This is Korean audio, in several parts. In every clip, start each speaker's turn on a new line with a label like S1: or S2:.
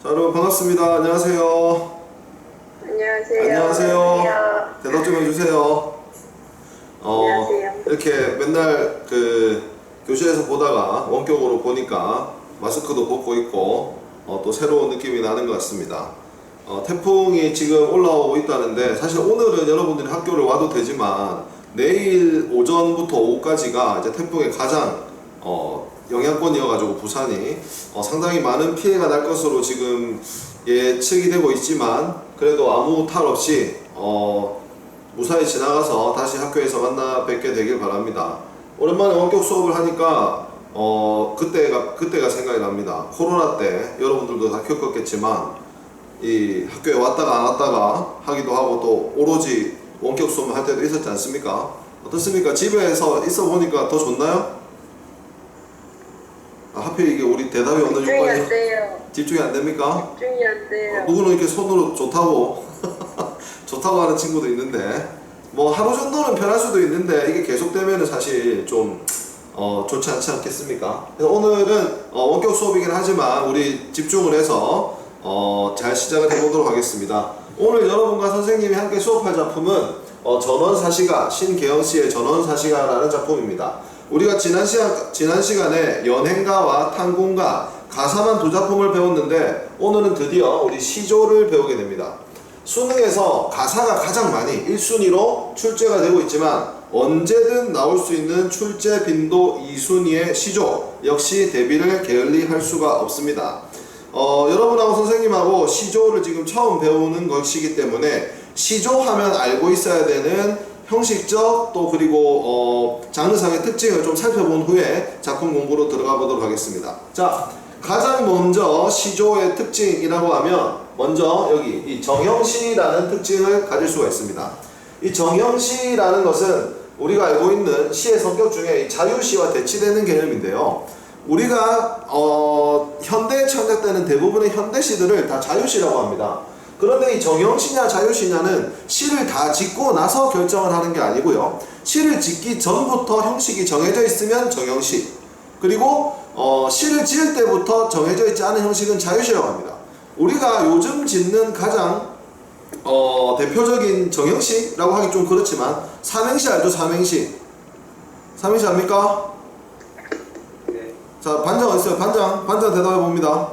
S1: 자, 여러분 반갑습니다. 안녕하세요.
S2: 안녕하세요.
S1: 안녕하세요. 대답 좀 해주세요.
S2: 안녕하세요.
S1: 이렇게 맨날 교실에서 보다가 원격으로 보니까 마스크도 벗고 있고 또 새로운 느낌이 나는 것 같습니다. 태풍이 지금 올라오고 있다는데 사실 오늘은 여러분들이 학교를 와도 되지만 내일 오전부터 오후까지가 이제 태풍의 가장 영향권이어가지고 부산이 상당히 많은 피해가 날 것으로 지금 예측이 되고 있지만 그래도 아무 탈 없이 무사히 지나가서 다시 학교에서 만나 뵙게 되길 바랍니다. 오랜만에 원격 수업을 하니까 그때가 생각이 납니다. 코로나 때 여러분들도 다 겪었겠지만 이 학교에 왔다가 안 왔다가 하기도 하고 또 오로지 원격 수업을 할 때도 있었지 않습니까? 어떻습니까? 집에서 있어 보니까 더 좋나요? 하필 이게 우리 대답이 없는
S2: 집중이
S1: 요건이
S2: 안 돼요.
S1: 집중이 안 됩니까?
S2: 집중이 안 돼요.
S1: 누구는 이렇게 손으로 좋다고 좋다고 하는 친구도 있는데 뭐 하루 정도는 편할 수도 있는데 이게 계속되면은 사실 좀 좋지 않지 않겠습니까? 그래서 오늘은 원격 수업이긴 하지만 우리 집중을 해서 잘 시작을 해보도록 하겠습니다. 오늘 여러분과 선생님이 함께 수업할 작품은 전원사시가 신계영씨의 전원사시가라는 작품입니다. 우리가 지난 시간에 연행가와 탄궁가, 가사만 두 작품을 배웠는데 오늘은 드디어 우리 시조를 배우게 됩니다. 수능에서 가사가 가장 많이 1순위로 출제가 되고 있지만 언제든 나올 수 있는 출제 빈도 2순위의 시조 역시 대비를 게을리할 수가 없습니다. 여러분하고 선생님하고 시조를 지금 처음 배우는 것이기 때문에 시조하면 알고 있어야 되는 형식적 또 그리고 장르상의 특징을 좀 살펴본 후에 작품 공부로 들어가 보도록 하겠습니다. 자, 가장 먼저 시조의 특징이라고 하면 먼저 여기 이 정형시라는 특징을 가질 수가 있습니다. 이 정형시라는 것은 우리가 알고 있는 시의 성격 중에 이 자유시와 대치되는 개념인데요. 우리가 현대에 창작되는 대부분의 현대시들을 다 자유시라고 합니다. 그런데 이 정형시냐 자유시냐는 시를 다 짓고 나서 결정을 하는 게 아니고요. 시를 짓기 전부터 형식이 정해져 있으면 정형시, 그리고 시를 지을 때부터 정해져 있지 않은 형식은 자유시라고 합니다. 우리가 요즘 짓는 가장 대표적인 정형시라고 하기 좀 그렇지만 삼행시 알죠? 삼행시 압니까?
S2: 네.
S1: 자, 반장 어디 있어요? 반장 대답해 봅니다.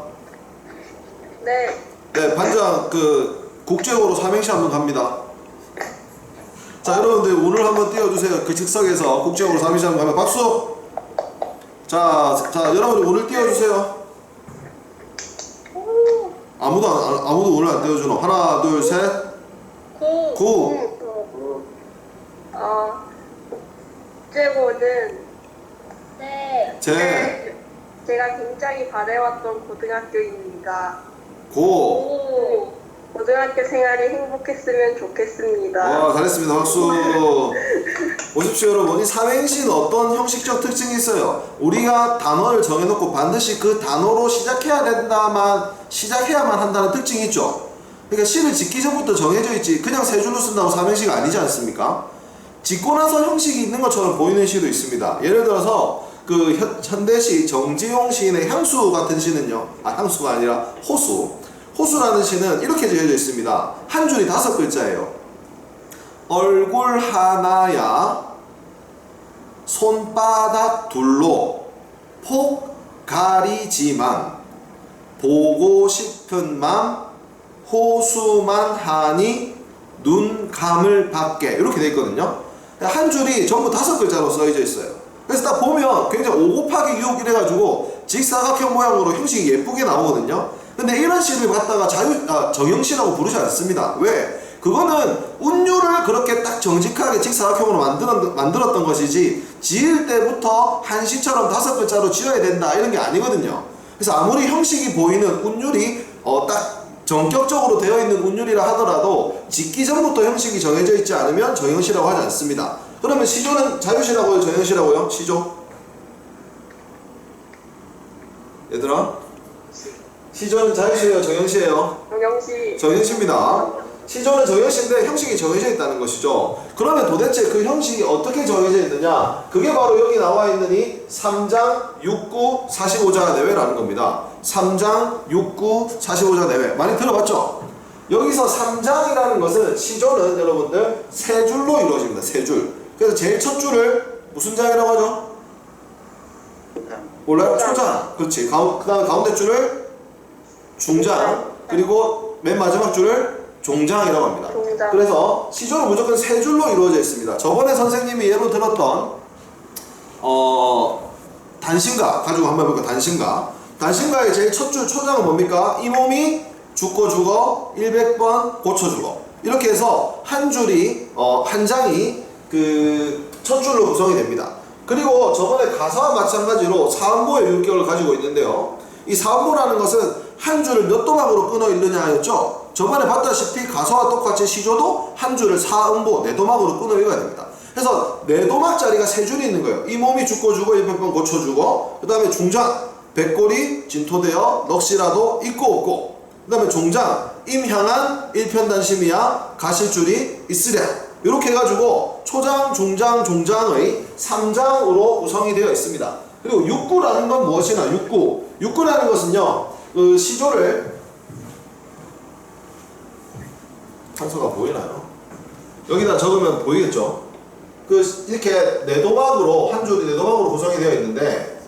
S2: 네.
S1: 네, 반장 국제어로 삼행시 한번 갑니다. 자, 여러분들 오늘 한번 띄워주세요. 그 즉석에서 국제어로 삼행시 한번 가면 박수. 자, 여러분들 오늘 띄워주세요. 아무도 오늘 안 띄워주노. 하나, 둘, 셋. 구.
S2: 국제고는
S3: 네.
S2: 제가 굉장히 바래왔던 고등학교입니다. 고등학교 생활이 행복했으면 좋겠습니다.
S1: 와, 잘했습니다. 박수. 보십시오, 여러분. 이 삼행시는 어떤 형식적 특징이 있어요? 우리가 단어를 정해놓고 반드시 그 단어로 시작해야만 한다는 특징이 있죠. 그러니까 시를 짓기 전부터 정해져 있지 그냥 세 줄로 쓴다고 삼행시가 아니지 않습니까? 짓고 나서 형식이 있는 것처럼 보이는 시도 있습니다. 예를 들어서 현대시 정지용 시인의 향수 같은 시는요, 향수가 아니라 호수라는 시는 이렇게 지어져 있습니다. 한 줄이 5글자예요. 얼굴 하나야 손바닥 둘로 폭 가리지만 보고 싶은 맘 호수만 하니 눈 감을 밖에, 이렇게 돼 있거든요. 한 줄이 전부 5글자로 써져 있어요. 그래서 딱 보면 굉장히 5 곱하기 6 이래가지고 직사각형 모양으로 형식이 예쁘게 나오거든요. 근데 이런 시를 갖다가 정형시라고 부르지 않습니다. 왜? 그거는 운율을 그렇게 딱 정직하게 직사각형으로 만들었던 것이지 지을 때부터 한 시처럼 5글자로 지어야 된다 이런 게 아니거든요. 그래서 아무리 형식이 보이는 운율이 딱 전격적으로 되어 있는 운율이라 하더라도 짓기 전부터 형식이 정해져 있지 않으면 정형시라고 하지 않습니다. 그러면 시조는 자유시라고요? 정형시라고요? 시조? 얘들아? 시조는 자유시예요? 정형시예요?
S2: 정영씨.
S1: 정형시입니다. 시조는 정형식인데 형식이 정해져 있다는 것이죠. 그러면 도대체 그 형식이 어떻게 정해져 있느냐? 그게 바로 여기 나와 있는 이 3장 6구 45자 내외라는 겁니다. 3장 6구 45자 내외 많이 들어봤죠? 여기서 3장이라는 것은 시조는 여러분들 세 줄로 이루어집니다. 세 줄. 그래서 제일 첫 줄을 무슨 장이라고 하죠? 몰라요? 초장. 그렇지. 그 다음에 가운데 줄을 중장. 그리고 맨 마지막 줄을 종장이라고 합니다.
S2: 종장.
S1: 그래서 시조는 무조건 세 줄로 이루어져 있습니다. 저번에 선생님이 예로 들었던 단신가 가지고 한번 해볼까요? 단신가. 단신가의 제일 첫 줄 초장은 뭡니까? 이 몸이 죽고 죽어 100번 고쳐 죽어. 이렇게 해서 한 줄이 한 장이 그 첫 줄로 구성이 됩니다. 그리고 저번에 가사와 마찬가지로 사음보의 율격을 가지고 있는데요. 이 사음보라는 것은 한 줄을 몇 도막으로 끊어 읽느냐 하였죠. 저번에 봤다시피 가사와 똑같이 시조도 한 줄을 사음보, 네 도막으로 끊어 읽어야 됩니다. 그래서 네 도막짜리가 세 줄이 있는 거예요. 이 몸이 죽고 죽어 100번 고쳐 죽어. 그 다음에 중장, 백골이 진토되어 넋이라도 있고 없고. 그 다음에 종장, 임향한 일편단심이야 가실줄이 있으랴. 이렇게 해가지고 초장, 중장, 종장의 3장으로 구성이 되어 있습니다. 그리고 육구라는 건 무엇이나 육구. 육구라는 것은요, 그 시조를 한서가 보이나요? 여기다 적으면 보이겠죠? 그 이렇게 네 도막으로 한 줄이 네 도막으로 구성이 되어 있는데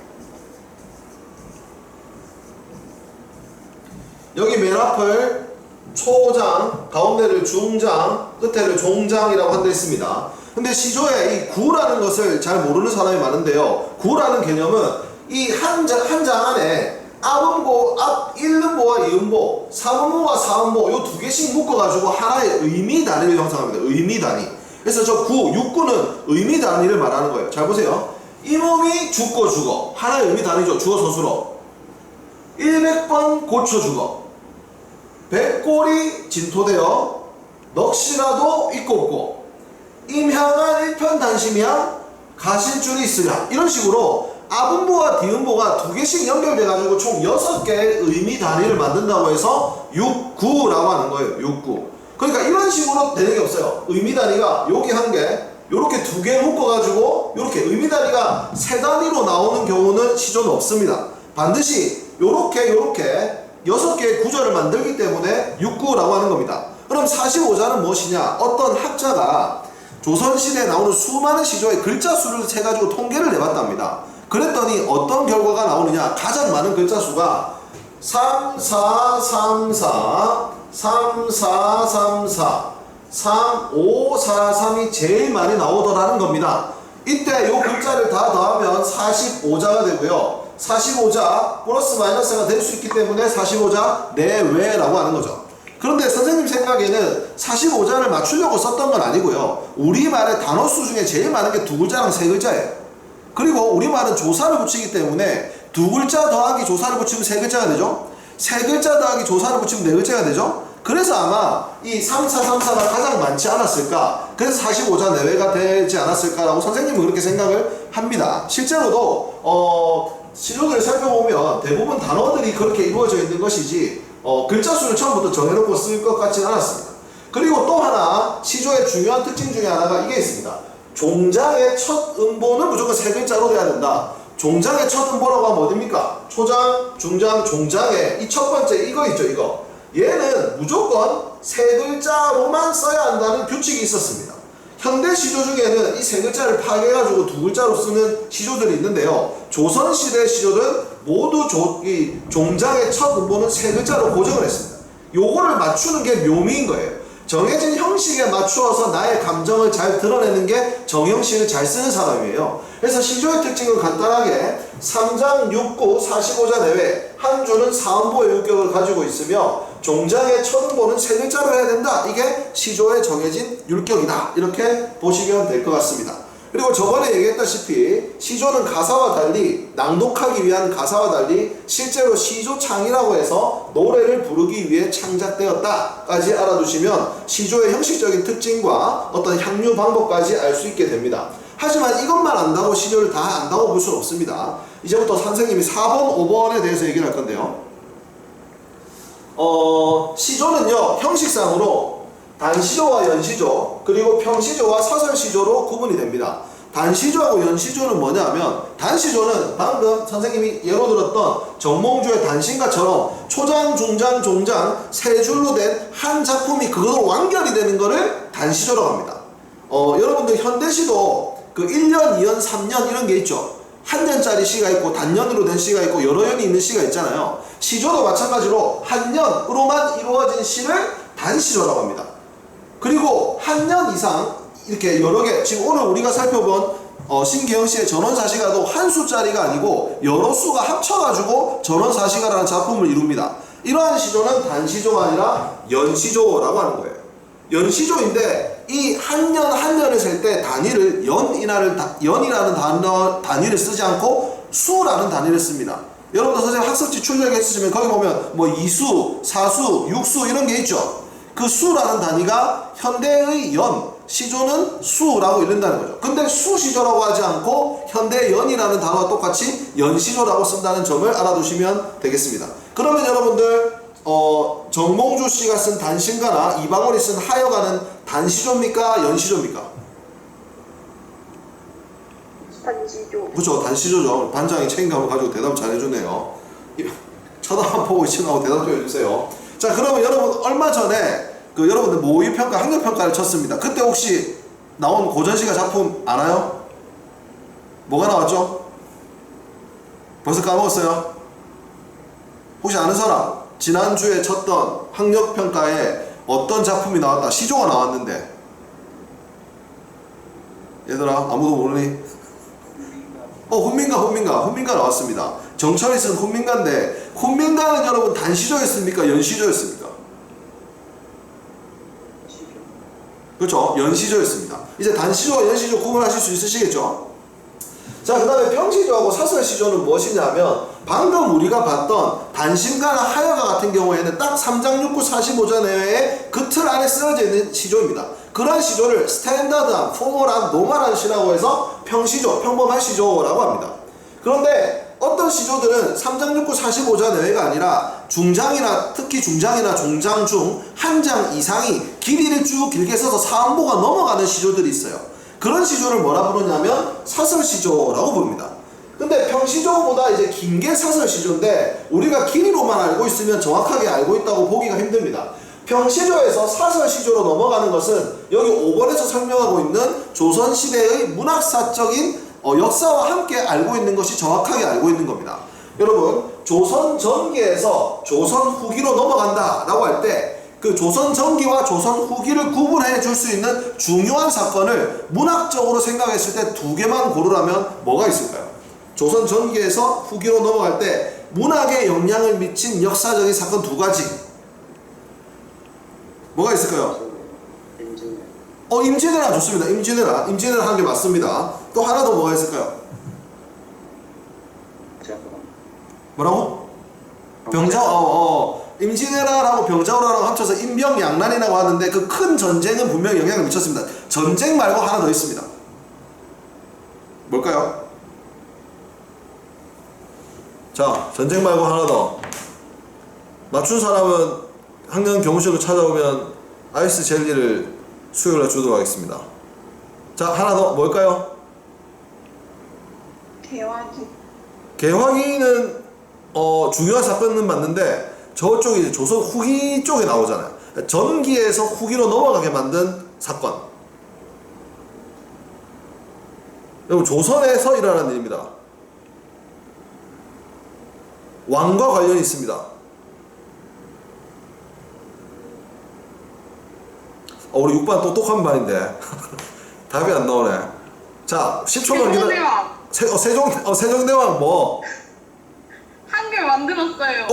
S1: 여기 맨 앞을 초장, 가운데를 중장, 끝에를 종장이라고 한데 있습니다. 근데 시조에 이 구라는 것을 잘 모르는 사람이 많은데요. 구라는 개념은 이 한 장 안에 앞음보, 일음보와 이음보, 삼음보와 사음보 요 두 개씩 묶어가지고 하나의 의미 단위를 형성합니다. 의미 단위. 그래서 저 구, 육구는 의미 단위를 말하는 거예요. 잘 보세요. 이 몸이 죽고 죽어. 하나의 의미 단위죠. 주어 서술어. 100번 고쳐 죽어. 백골이 진토되어 넋이라도 있고 없고 임향한 일편단심이야 가실줄이 있으랴. 이런 식으로 앞음보와 뒤음보가 두 개씩 연결돼가지고 총 6개의 의미 단위를 만든다고 해서 6구라고 하는 거예요. 6구. 그러니까 이런 식으로 되는 게 없어요. 의미 단위가 여기 한 개, 요렇게 두 개 묶어가지고 요렇게 의미 단위가 세 단위로 나오는 경우는 시조는 없습니다. 반드시 요렇게 6개의 구절을 만들기 때문에 6구라고 하는 겁니다. 그럼 45자는 무엇이냐? 어떤 학자가 조선시대에 나오는 수많은 시조의 글자 수를 세가지고 통계를 내봤답니다. 그랬더니 어떤 결과가 나오느냐? 가장 많은 글자 수가 3434, 3434, 3543이 제일 많이 나오더라는 겁니다. 이때 요 글자를 다 더하면 45자가 되고요. 45자 플러스 마이너스가 될 수 있기 때문에 45자 내외라고 하는 거죠. 그런데 선생님 생각에는 45자를 맞추려고 썼던 건 아니고요. 우리말의 단어수 중에 제일 많은 게 두 글자랑 세 글자예요. 그리고 우리말은 조사를 붙이기 때문에 두 글자 더하기 조사를 붙이면 세 글자가 되죠. 세 글자 더하기 조사를 붙이면 네 글자가 되죠. 그래서 아마 이 3434가 가장 많지 않았을까, 그래서 45자 내외가 되지 않았을까라고 선생님은 그렇게 생각을 합니다. 실제로도 시조들을 살펴보면 대부분 단어들이 그렇게 이루어져 있는 것이지 글자 수를 처음부터 정해놓고 쓸 것 같지는 않았습니다. 그리고 또 하나 시조의 중요한 특징 중에 하나가 이게 있습니다. 종장의 첫 음보는 무조건 세 글자로 돼야 된다. 종장의 첫 음보라고 하면 어딥니까? 초장, 중장, 종장의 이 첫 번째 이거 있죠, 이거. 얘는 무조건 세 글자로만 써야 한다는 규칙이 있었습니다. 현대 시조 중에는 이 세 글자를 파괴해가지고 두 글자로 쓰는 시조들이 있는데요. 조선시대 시조는 모두 이 종장의 첫 음보는 세 글자로 고정을 했습니다. 요거를 맞추는 게 묘미인 거예요. 정해진 형식에 맞추어서 나의 감정을 잘 드러내는 게 정형식을 잘 쓰는 사람이에요. 그래서 시조의 특징은 간단하게 3장 6구 45자 내외 한 줄은 사음보의 율격을 가지고 있으며 종장의 첫 음보는 세 글자로 해야 된다. 이게 시조의 정해진 율격이다. 이렇게 보시면 될 것 같습니다. 그리고 저번에 얘기했다시피 시조는 가사와 달리 낭독하기 위한 가사와 달리 실제로 시조창이라고 해서 노래를 부르기 위해 창작되었다까지 알아두시면 시조의 형식적인 특징과 어떤 향유 방법까지 알 수 있게 됩니다. 하지만 이것만 안다고 시조를 다 안다고 볼 수는 없습니다. 이제부터 선생님이 4번, 5번에 대해서 얘기를 할 건데요. 시조는요 형식상으로 단시조와 연시조 그리고 평시조와 사설시조로 구분이 됩니다. 단시조하고 연시조는 뭐냐면 단시조는 방금 선생님이 예로 들었던 정몽주의 단신가처럼 초장, 중장, 종장 세 줄로 된 한 작품이 그것으로 완결이 되는 거를 단시조라고 합니다. 여러분들 현대시도 그 1년, 2년, 3년 이런 게 있죠. 한 년짜리 시가 있고 단년으로 된 시가 있고 여러 년이 있는 시가 있잖아요. 시조도 마찬가지로 한 년으로만 이루어진 시를 단시조라고 합니다. 그리고 한 년 이상 이렇게 여러 개, 지금 오늘 우리가 살펴본 신기영씨의 전원사시가도 한 수짜리가 아니고 여러 수가 합쳐가지고 전원사시가라는 작품을 이룹니다. 이러한 시조는 단시조가 아니라 연시조라고 하는 거예요. 연시조인데 이 한 년 한 년을 셀 때 단위를 연이라는 단위를 쓰지 않고 수라는 단위를 씁니다. 여러분들 선생님 학습지 출력했으시면 거기 보면 뭐 2수, 4수, 6수 이런 게 있죠. 그 수라는 단위가 현대의 연, 시조는 수라고 읽는다는 거죠. 근데 수시조라고 하지 않고 현대의 연이라는 단어와 똑같이 연시조라고 쓴다는 점을 알아두시면 되겠습니다. 그러면 여러분들 정몽주 씨가 쓴 단신가나 이방원이 쓴 하여가는 단시조입니까? 연시조입니까?
S2: 단시조.
S1: 그렇죠. 단시조죠. 반장이 책임감을 가지고 대답 잘 해주네요. 쳐다만 보고 있으면 대답 좀 해주세요. 자, 그러면 여러분 얼마 전에 여러분들 모의평가, 학력평가를 쳤습니다. 그때 혹시 나온 고전시가 작품 아나요? 뭐가 나왔죠? 벌써 까먹었어요? 혹시 아는 사람? 지난주에 쳤던 학력평가에 어떤 작품이 나왔다, 시조가 나왔는데 얘들아 아무도 모르니? 훈민가 나왔습니다. 정철이 쓴 훈민가인데 훈민가는 여러분 단시조였습니까? 연시조였습니까? 그렇죠. 연시조였습니다. 이제 단시조와 연시조 구분하실 수 있으시겠죠? 자, 그 다음에 평시조하고 사설시조는 무엇이냐면 방금 우리가 봤던 단신가나 하여가 같은 경우에는 딱 3장 6구 45자 내외에 그 틀 안에 쓰여져 있는 시조입니다. 그런 시조를 스탠다드한, 포멀한, 노멀한 시라고 해서 평시조, 평범한 시조라고 합니다. 그런데 어떤 시조들은 3장 6구 45자 내외가 아니라 중장이나 특히 중장이나 종장 중 한 장 이상이 길이를 쭉 길게 써서 사음보가 넘어가는 시조들이 있어요. 그런 시조를 뭐라 부르냐면 사설시조라고 부릅니다. 근데 평시조보다 이제 긴 게 사설시조인데 우리가 길이로만 알고 있으면 정확하게 알고 있다고 보기가 힘듭니다. 평시조에서 사설시조로 넘어가는 것은 여기 5번에서 설명하고 있는 조선시대의 문학사적인 역사와 함께 알고 있는 것이 정확하게 알고 있는 겁니다. 여러분, 조선 전기에서 조선 후기로 넘어간다 라고 할 때 그 조선 전기와 조선 후기를 구분해 줄 수 있는 중요한 사건을 문학적으로 생각했을 때 두 개만 고르라면 뭐가 있을까요? 조선 전기에서 후기로 넘어갈 때 문학에 영향을 미친 역사적인 사건 두 가지. 뭐가 있을까요? 임진왜란 좋습니다. 임진왜란 하는 게 맞습니다. 또 하나 더 뭐가 있을까요? 뭐라고? 임진왜란하고 병자호란하고 합쳐서 임병양란이라고 하는데 그 큰 전쟁은 분명히 영향을 미쳤습니다. 전쟁 말고 하나 더 있습니다. 뭘까요? 자, 전쟁 말고 하나 더. 맞춘 사람은 학년 교무실로 찾아오면 아이스 젤리를 수요일에 주도록 하겠습니다. 자, 하나 더 뭘까요? 개화기는 중요한 사건은 맞는데 저쪽이 이제 조선 후기 쪽에 나오잖아요. 전기에서 후기로 넘어가게 만든 사건. 여러분, 조선에서 일어나는 일입니다. 왕과 관련이 있습니다. 우리 6반 똑똑한 반인데 답이 안 나오네. 자, 10초만 기다려. 세종대왕 뭐?
S3: 한글 만들었어요.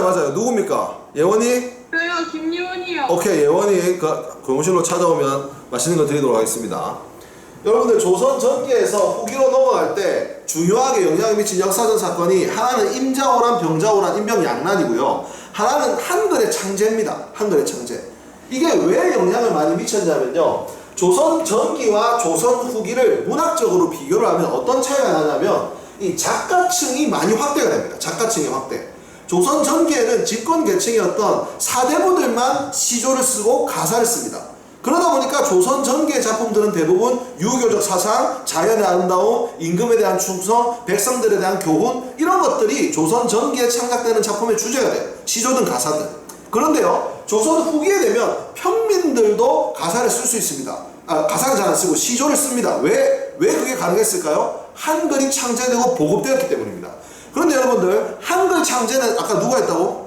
S1: 맞아요. 누굽니까? 예원이?
S3: 저요, 김예원이요.
S1: 오케이, 예원이 교무실로 찾아오면 맛있는 거 드리도록 하겠습니다. 여러분들, 조선 전기에서 후기로 넘어갈 때 중요하게 영향을 미친 역사적 사건이 하나는 임자호란, 병자호란, 임병양란이고요. 하나는 한글의 창제입니다. 한글의 창제. 이게 왜 영향을 많이 미쳤냐면요, 조선 전기와 조선 후기를 문학적으로 비교를 하면 어떤 차이가 나냐면 이 작가층이 많이 확대가 됩니다. 작가층의 확대. 조선 전기에는 집권 계층이었던 사대부들만 시조를 쓰고 가사를 씁니다. 그러다 보니까 조선 전기의 작품들은 대부분 유교적 사상, 자연의 아름다움, 임금에 대한 충성, 백성들에 대한 교훈 이런 것들이 조선 전기에 창작되는 작품의 주제가 돼요. 시조든 가사든. 그런데요, 조선 후기에 되면 평민들도 가사를 쓸 수 있습니다. 가사를 잘 안 쓰고 시조를 씁니다. 왜 그게 가능했을까요? 한글이 창제되고 보급되었기 때문입니다. 그런데 여러분들, 한글 창제는 아까 누가 했다고?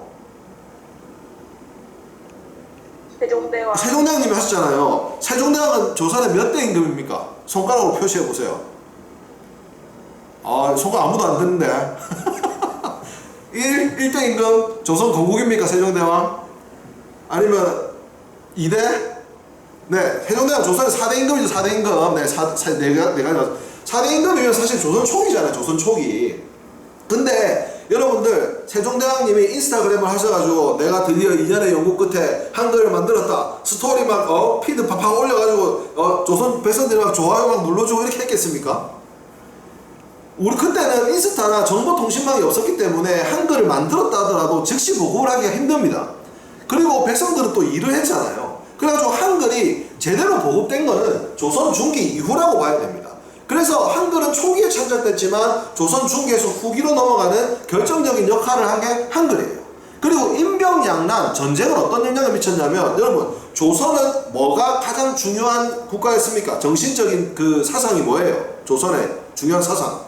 S2: 세종대왕.
S1: 세종대왕님이 하셨잖아요. 세종대왕은 조선의 몇 대 임금입니까? 손가락으로 표시해 보세요. 손가락 아무도 안 듣는데. 1대 임금 조선 건국입니까? 세종대왕? 아니면 2대? 네, 세종대왕 조선의 4대 임금이죠. 4대 임금. 네, 4대 임금이면 사실 조선 초기잖아요. 조선 초기. 근데 여러분들, 세종대왕님이 인스타그램을 하셔가지고 내가 드디어 2년의 연구 끝에 한글을 만들었다, 스토리 막 피드 팍팍 올려가지고 조선 백성들이 막 좋아요 막 눌러주고 이렇게 했겠습니까? 우리 그때는 인스타나 정보통신망이 없었기 때문에 한글을 만들었다 하더라도 즉시 보급을 하기가 힘듭니다. 그리고 백성들은 또 일을 했잖아요. 그래가지고 한글이 제대로 보급된 거는 조선 중기 이후라고 봐야 됩니다. 그래서 한글은 초기에 창작됐지만 조선 중기에서 후기로 넘어가는 결정적인 역할을 한 게 한글이에요. 그리고 임병양란 전쟁은 어떤 영향을 미쳤냐면, 여러분, 조선은 뭐가 가장 중요한 국가였습니까? 정신적인 그 사상이 뭐예요? 조선의 중요한 사상.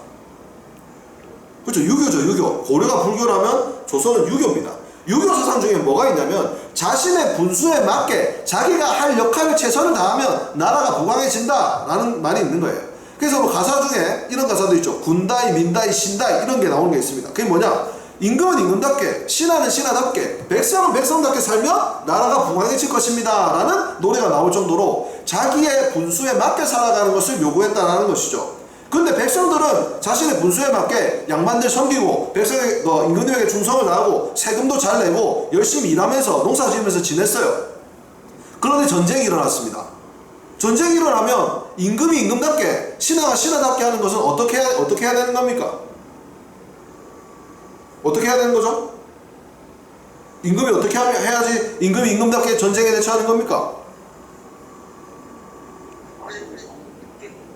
S1: 그렇죠. 유교죠. 유교. 고려가 불교라면 조선은 유교입니다. 유교 사상 중에 뭐가 있냐면, 자신의 분수에 맞게 자기가 할 역할에 최선을 다하면 나라가 부강해진다 라는 말이 있는 거예요. 그래서 뭐 가사 중에 이런 가사도 있죠. 군다이, 민다이, 신다이 이런 게 나오는 게 있습니다. 그게 뭐냐? 임금은 임금답게, 신하는 신하답게, 백성은 백성답게 살면 나라가 부강해질 것입니다 라는 노래가 나올 정도로 자기의 분수에 맞게 살아가는 것을 요구했다는 것이죠. 근데 백성들은 자신의 분수에 맞게 양반들 섬기고 백성의 임금님에게 충성을 다하고 세금도 잘 내고 열심히 일하면서 농사 지으면서 지냈어요. 그런데 전쟁이 일어났습니다. 전쟁이 일어나면 임금이 임금답게, 신하가 신하답게 하는 것은 어떻게 해야 되는 겁니까? 어떻게 해야 되는 거죠? 임금이 어떻게 해야지 임금이 임금답게 전쟁에 대처하는 겁니까?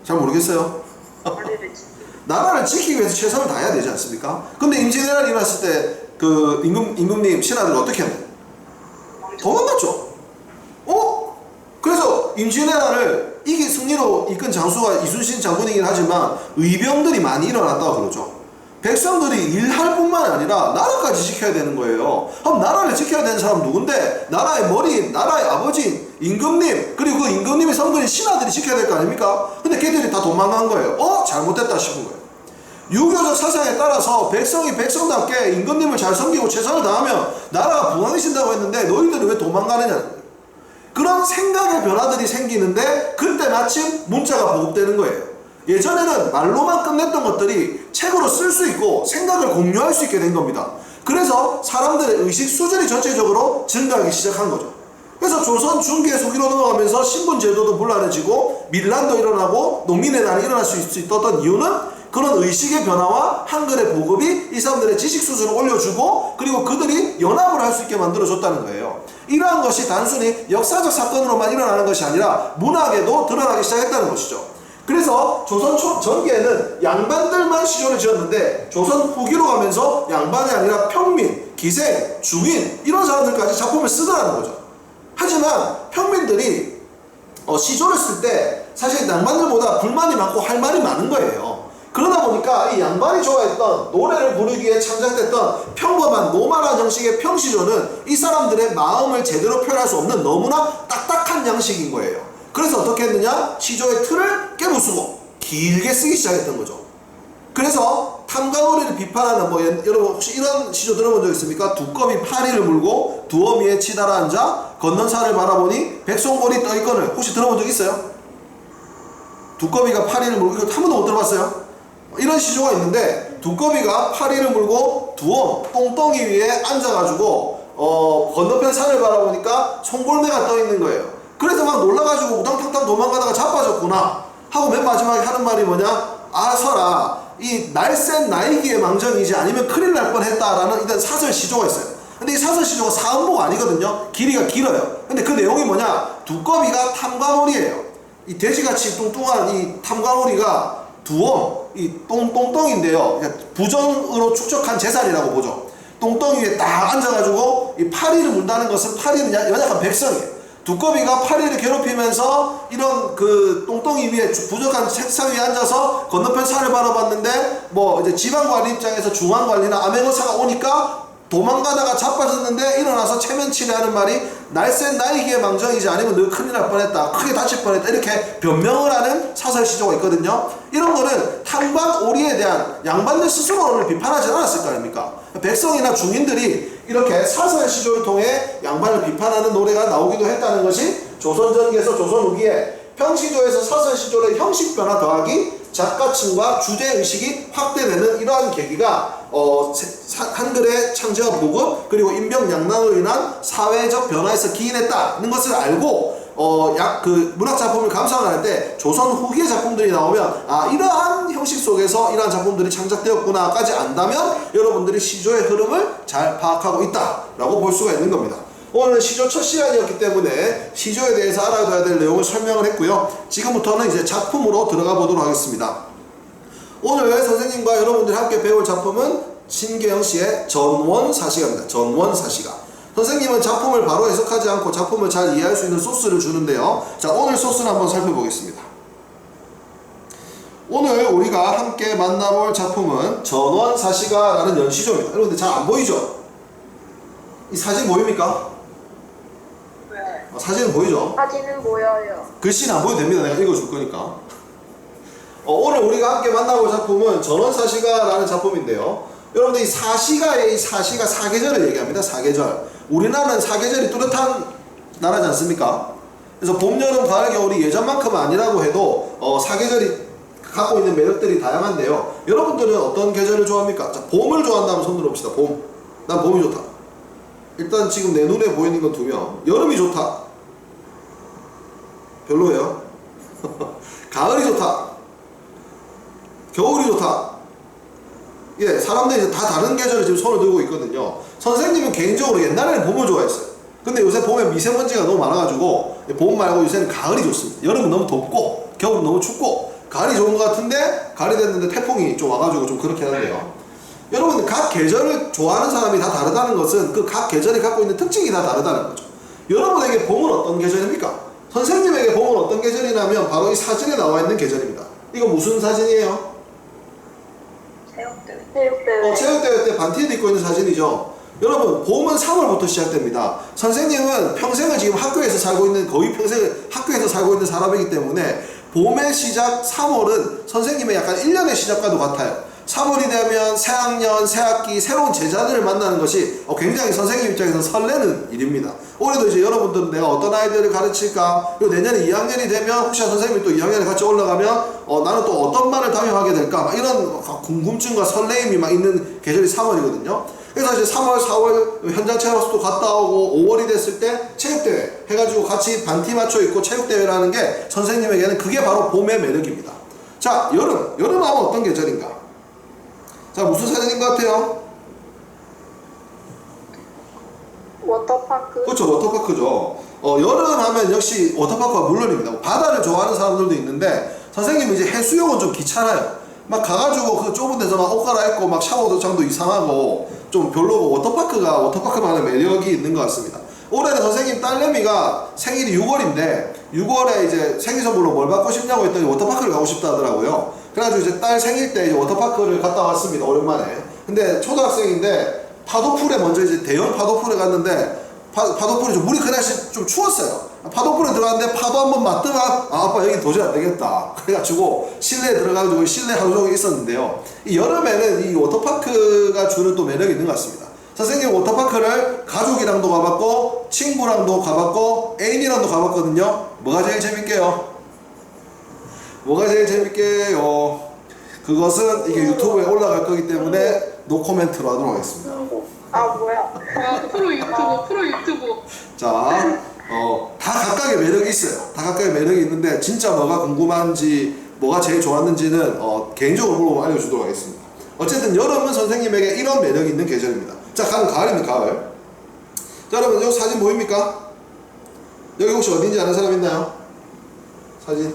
S1: 잘 모르겠어요. 나라를 지키기 위해서 최선을 다해야 되지 않습니까? 근데 임진왜란이 일어났을 때 그 임금님 신하들 어떻게 하나요? 도망갔죠. 그래서 임진왜란을 승리로 이끈 장수가 이순신 장군이긴 하지만 의병들이 많이 일어났다고 그러죠. 백성들이 일할 뿐만 아니라 나라까지 지켜야 되는 거예요. 그럼 나라를 지켜야 되는 사람 누군데? 나라의 머리인, 나라의 아버지인 임금님, 그리고 그 임금님의 성근인 신하들이 지켜야 될 거 아닙니까? 근데 걔들이 다 도망간 거예요. 잘못됐다 싶은 거예요. 유교적 사상에 따라서 백성이 백성답게 임금님을 잘 섬기고 최선을 다하면 나라가 부강해진다고 했는데 너희들은 왜 도망가느냐? 그런 생각의 변화들이 생기는데 그때 마침 문자가 보급되는 거예요. 예전에는 말로만 끝냈던 것들이 책으로 쓸 수 있고 생각을 공유할 수 있게 된 겁니다. 그래서 사람들의 의식 수준이 전체적으로 증가하기 시작한 거죠. 그래서 조선 중기의 소기로 넘어가면서 신분제도도 불안해지고 밀란도 일어나고 농민의 난이 일어날 수 있었던 이유는 그런 의식의 변화와 한글의 보급이 이 사람들의 지식 수준을 올려주고 그리고 그들이 연합을 할 수 있게 만들어줬다는 거예요. 이러한 것이 단순히 역사적 사건으로만 일어나는 것이 아니라 문학에도 드러나기 시작했다는 것이죠. 그래서 조선 전기에는 양반들만 시조를 지었는데 조선 후기로 가면서 양반이 아니라 평민, 기생, 중인 이런 사람들까지 작품을 쓰더라는 거죠. 하지만 평민들이 시조를 쓸 때 사실 양반들보다 불만이 많고 할 말이 많은 거예요. 그러다 보니까 이 양반이 좋아했던 노래를 부르기 위해 창작됐던 평범한 노멀한 형식의 평시조는 이 사람들의 마음을 제대로 표현할 수 없는 너무나 딱딱한 양식인 거예요. 그래서 어떻게 했느냐? 시조의 틀을 깨부수고 길게 쓰기 시작했던 거죠. 그래서 탐관오리를 비판하는 여러분 혹시 이런 시조 들어본 적 있습니까? 두꺼비 파리를 물고 두어미에 치달아 앉아 걷는 산을 바라보니 백송골이 떠있거늘 혹시 들어본 적 있어요? 두꺼비가 파리를 물고 이거 한 번도 못 들어봤어요? 이런 시조가 있는데 두꺼비가 파리를 물고 두엄 똥덩이 위에 앉아가지고 건너편 산을 바라보니까 송골매가 떠있는 거예요. 그래서 막 놀라가지고 우당탕탕 도망가다가 자빠졌구나 하고 맨 마지막에 하는 말이 뭐냐? 서라 이 날쌘 나이기의 망정이지 아니면 큰일 날 뻔했다라는 일단 사설 시조가 있어요. 근데 이 사설 시조가 사음보가 아니거든요. 길이가 길어요. 근데 그 내용이 뭐냐? 두꺼비가 탐관오리예요. 이 돼지같이 뚱뚱한 이 탐관오리가 두엄, 이 똥똥인데요. 부정으로 축적한 재산이라고 보죠. 똥덩이 위에 딱 앉아가지고 이 파리를 문다는 것은 파리는 연약한 백성이에요. 두꺼비가 파리를 괴롭히면서 이런 그 똥덩이 위에 부족한 책상 위에 앉아서 건너편 산을 바라봤는데 뭐 이제 지방관리 입장에서 중앙관리나 암행어사가 오니까 도망가다가 자빠졌는데 일어나서 체면치레하는 말이 날쌘 나이기의 망정이지 아니면 너 큰일 날 뻔했다, 크게 다칠 뻔했다, 이렇게 변명을 하는 사설시조가 있거든요. 이런 거는 탕방오리에 대한 양반들 스스로를 비판하지 않았을 거 아닙니까? 백성이나 중인들이 이렇게 사설시조를 통해 양반을 비판하는 노래가 나오기도 했다는 것이 조선전기에서 조선 후기에 평시조에서 사설시조의 형식 변화 더하기 작가층과 주제의식이 확대되는 이러한 계기가 한글의 창제와 보급 그리고 인병양난으로 인한 사회적 변화에서 기인했다는 것을 알고 문학 작품을 감상할 때 조선 후기의 작품들이 나오면 이러한 형식 속에서 이러한 작품들이 창작되었구나까지 안다면 여러분들이 시조의 흐름을 잘 파악하고 있다라고 볼 수가 있는 겁니다. 오늘은 시조 첫 시간이었기 때문에 시조에 대해서 알아둬야 될 내용을 설명을 했고요. 지금부터는 이제 작품으로 들어가 보도록 하겠습니다. 오늘 선생님과 여러분들이 함께 배울 작품은 신계영 씨의 전원사시가입니다. 전원사시가. 선생님은 작품을 바로 해석하지 않고 작품을 잘 이해할 수 있는 소스를 주는데요. 자, 오늘 소스는 한번 살펴보겠습니다. 오늘 우리가 함께 만나볼 작품은 전원사시가라는 연시조입니다. 여러분들 잘 안 보이죠? 이 사진 보입니까?
S2: 네.
S1: 사진은 보이죠?
S2: 사진은 보여요.
S1: 글씨는 안 보여도 됩니다. 내가 읽어줄 거니까. 오늘 우리가 함께 만나볼 작품은 전원사시가라는 작품인데요. 여러분들 이 사시가의 이 사시가 사계절을 얘기합니다. 사계절. 우리나라는 사계절이 뚜렷한 나라지 않습니까? 그래서 봄, 여름, 가을, 겨울이 예전만큼은 아니라고 해도 사계절이 갖고 있는 매력들이 다양한데요. 여러분들은 어떤 계절을 좋아합니까? 자, 봄을 좋아한다면 손 들어봅시다. 봄. 난 봄이 좋다. 일단 지금 내 눈에 보이는 건 2명. 여름이 좋다. 별로예요. 가을이 좋다. 겨울이 좋다. 예, 사람들이 이제 다 다른 계절에 지금 손을 들고 있거든요. 선생님은 개인적으로 옛날에는 봄을 좋아했어요. 근데 요새 봄에 미세먼지가 너무 많아가지고 봄 말고 요새는 가을이 좋습니다. 여름은 너무 덥고 겨울은 너무 춥고 가을이 좋은 것 같은데 가을이 됐는데 태풍이 좀 와가지고 좀 그렇긴 한데요. 여러분, 각 계절을 좋아하는 사람이 다 다르다는 것은 그 각 계절이 갖고 있는 특징이 다 다르다는 거죠. 여러분에게 봄은 어떤 계절입니까? 선생님에게 봄은 어떤 계절이냐면 바로 이 사진에 나와 있는 계절입니다. 이거 무슨 사진이에요?
S2: 체육대회.
S1: 체육대회 때 반티를 입고 있는 사진이죠. 여러분, 봄은 3월부터 시작됩니다. 선생님은 평생을 지금 학교에서 살고 있는, 거의 평생을 학교에서 살고 있는 사람이기 때문에 봄의 시작 3월은 선생님의 약간 1년의 시작과도 같아요. 3월이 되면 새학년, 새학기, 새로운 제자들을 만나는 것이 굉장히 선생님 입장에서 설레는 일입니다. 올해도 이제 여러분들은 내가 어떤 아이들을 가르칠까, 그리고 내년에 2학년이 되면 혹시 선생님이 또 2학년에 같이 올라가면 나는 또 어떤 말을 담임하게 될까, 막 이런 궁금증과 설레임이 막 있는 계절이 3월이거든요. 그래서 이제 3월, 4월 현장 체험학습도 갔다 오고 5월이 됐을 때 체육대회 해가지고 같이 반티 맞춰 입고 체육대회라는 게 선생님에게는 그게 바로 봄의 매력입니다. 자, 여름 하면 어떤 계절인가? 자, 무슨 사진인 것 같아요?
S2: 워터파크.
S1: 그렇죠, 워터파크죠. 여름 하면 역시 워터파크가 물론입니다. 바다를 좋아하는 사람들도 있는데 선생님은 이제 해수욕은 좀 귀찮아요. 막 가가지고 그 좁은 데서 막 옷 갈아입고 막 샤워도 장도 이상하고 좀 별로고, 워터파크만의 매력이 있는 것 같습니다. 올해는 선생님 딸내미가 생일이 6월인데 6월에 이제 생일 선물로 뭘 받고 싶냐고 했더니 워터파크를 가고 싶다 하더라고요. 그래가지고 이제 딸 생일 때 이제 워터파크를 갔다 왔습니다. 오랜만에. 근데 초등학생인데 파도풀에 먼저 이제 대형 파도풀에 갔는데 파도풀이 좀 물이 그날씨 좀 추웠어요. 파도풀에 들어갔는데 파도 한번 맞더만 아빠 여기 도저히 안 되겠다. 그래가지고 실내에 들어가가지고 실내 하루 종일 있었는데요. 이 여름에는 이 워터파크가 주는 또 매력이 있는 것 같습니다. 선생님 워터파크를 가족이랑도 가봤고 친구랑도 가봤고 애인이랑도 가봤거든요. 뭐가 제일 재밌게요? 뭐가 제일 재밌게요? 그것은 이게 유튜브에 올라갈 거기 때문에 노코멘트로 하도록 하겠습니다.
S2: 뭐야?
S3: 와, 프로 유튜브.
S1: 자, 다 각각의 매력이 있어요. 다 각각의 매력이 있는데 진짜 뭐가 궁금한지 뭐가 제일 좋았는지는 개인적으로 물어보면 알려주도록 하겠습니다. 어쨌든 여름은 선생님에게 이런 매력이 있는 계절입니다. 자, 가을입니다. 가을. 자, 여러분 여기 사진 보입니까? 여기 혹시 어딘지 아는 사람 있나요? 사진.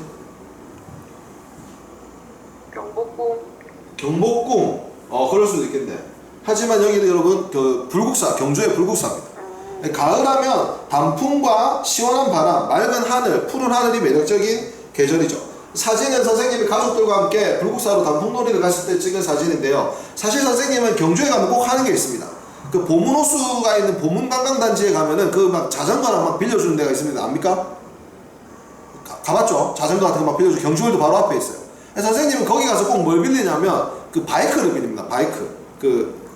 S2: 경복궁.
S1: 경복궁. 그럴 수도 있겠네. 하지만 여기는 여러분 그 불국사, 경주의 불국사입니다. 가을하면 단풍과 시원한 바람, 맑은 하늘, 푸른 하늘이 매력적인 계절이죠. 사진은 선생님이 가족들과 함께 불국사로 단풍놀이를 갔을 때 찍은 사진인데요. 사실 선생님은 경주에 가면 꼭 하는 게 있습니다. 그 보문호수가 있는 보문관광단지에 가면은 그 막 자전거랑 막 빌려주는 데가 있습니다. 압니까? 가봤죠? 자전거 같은 거 막 빌려주고 경주월드 바로 앞에 있어요. 선생님은 거기 가서 꼭 뭘 빌리냐면 그 바이크를 빌립니다. 바이크. 그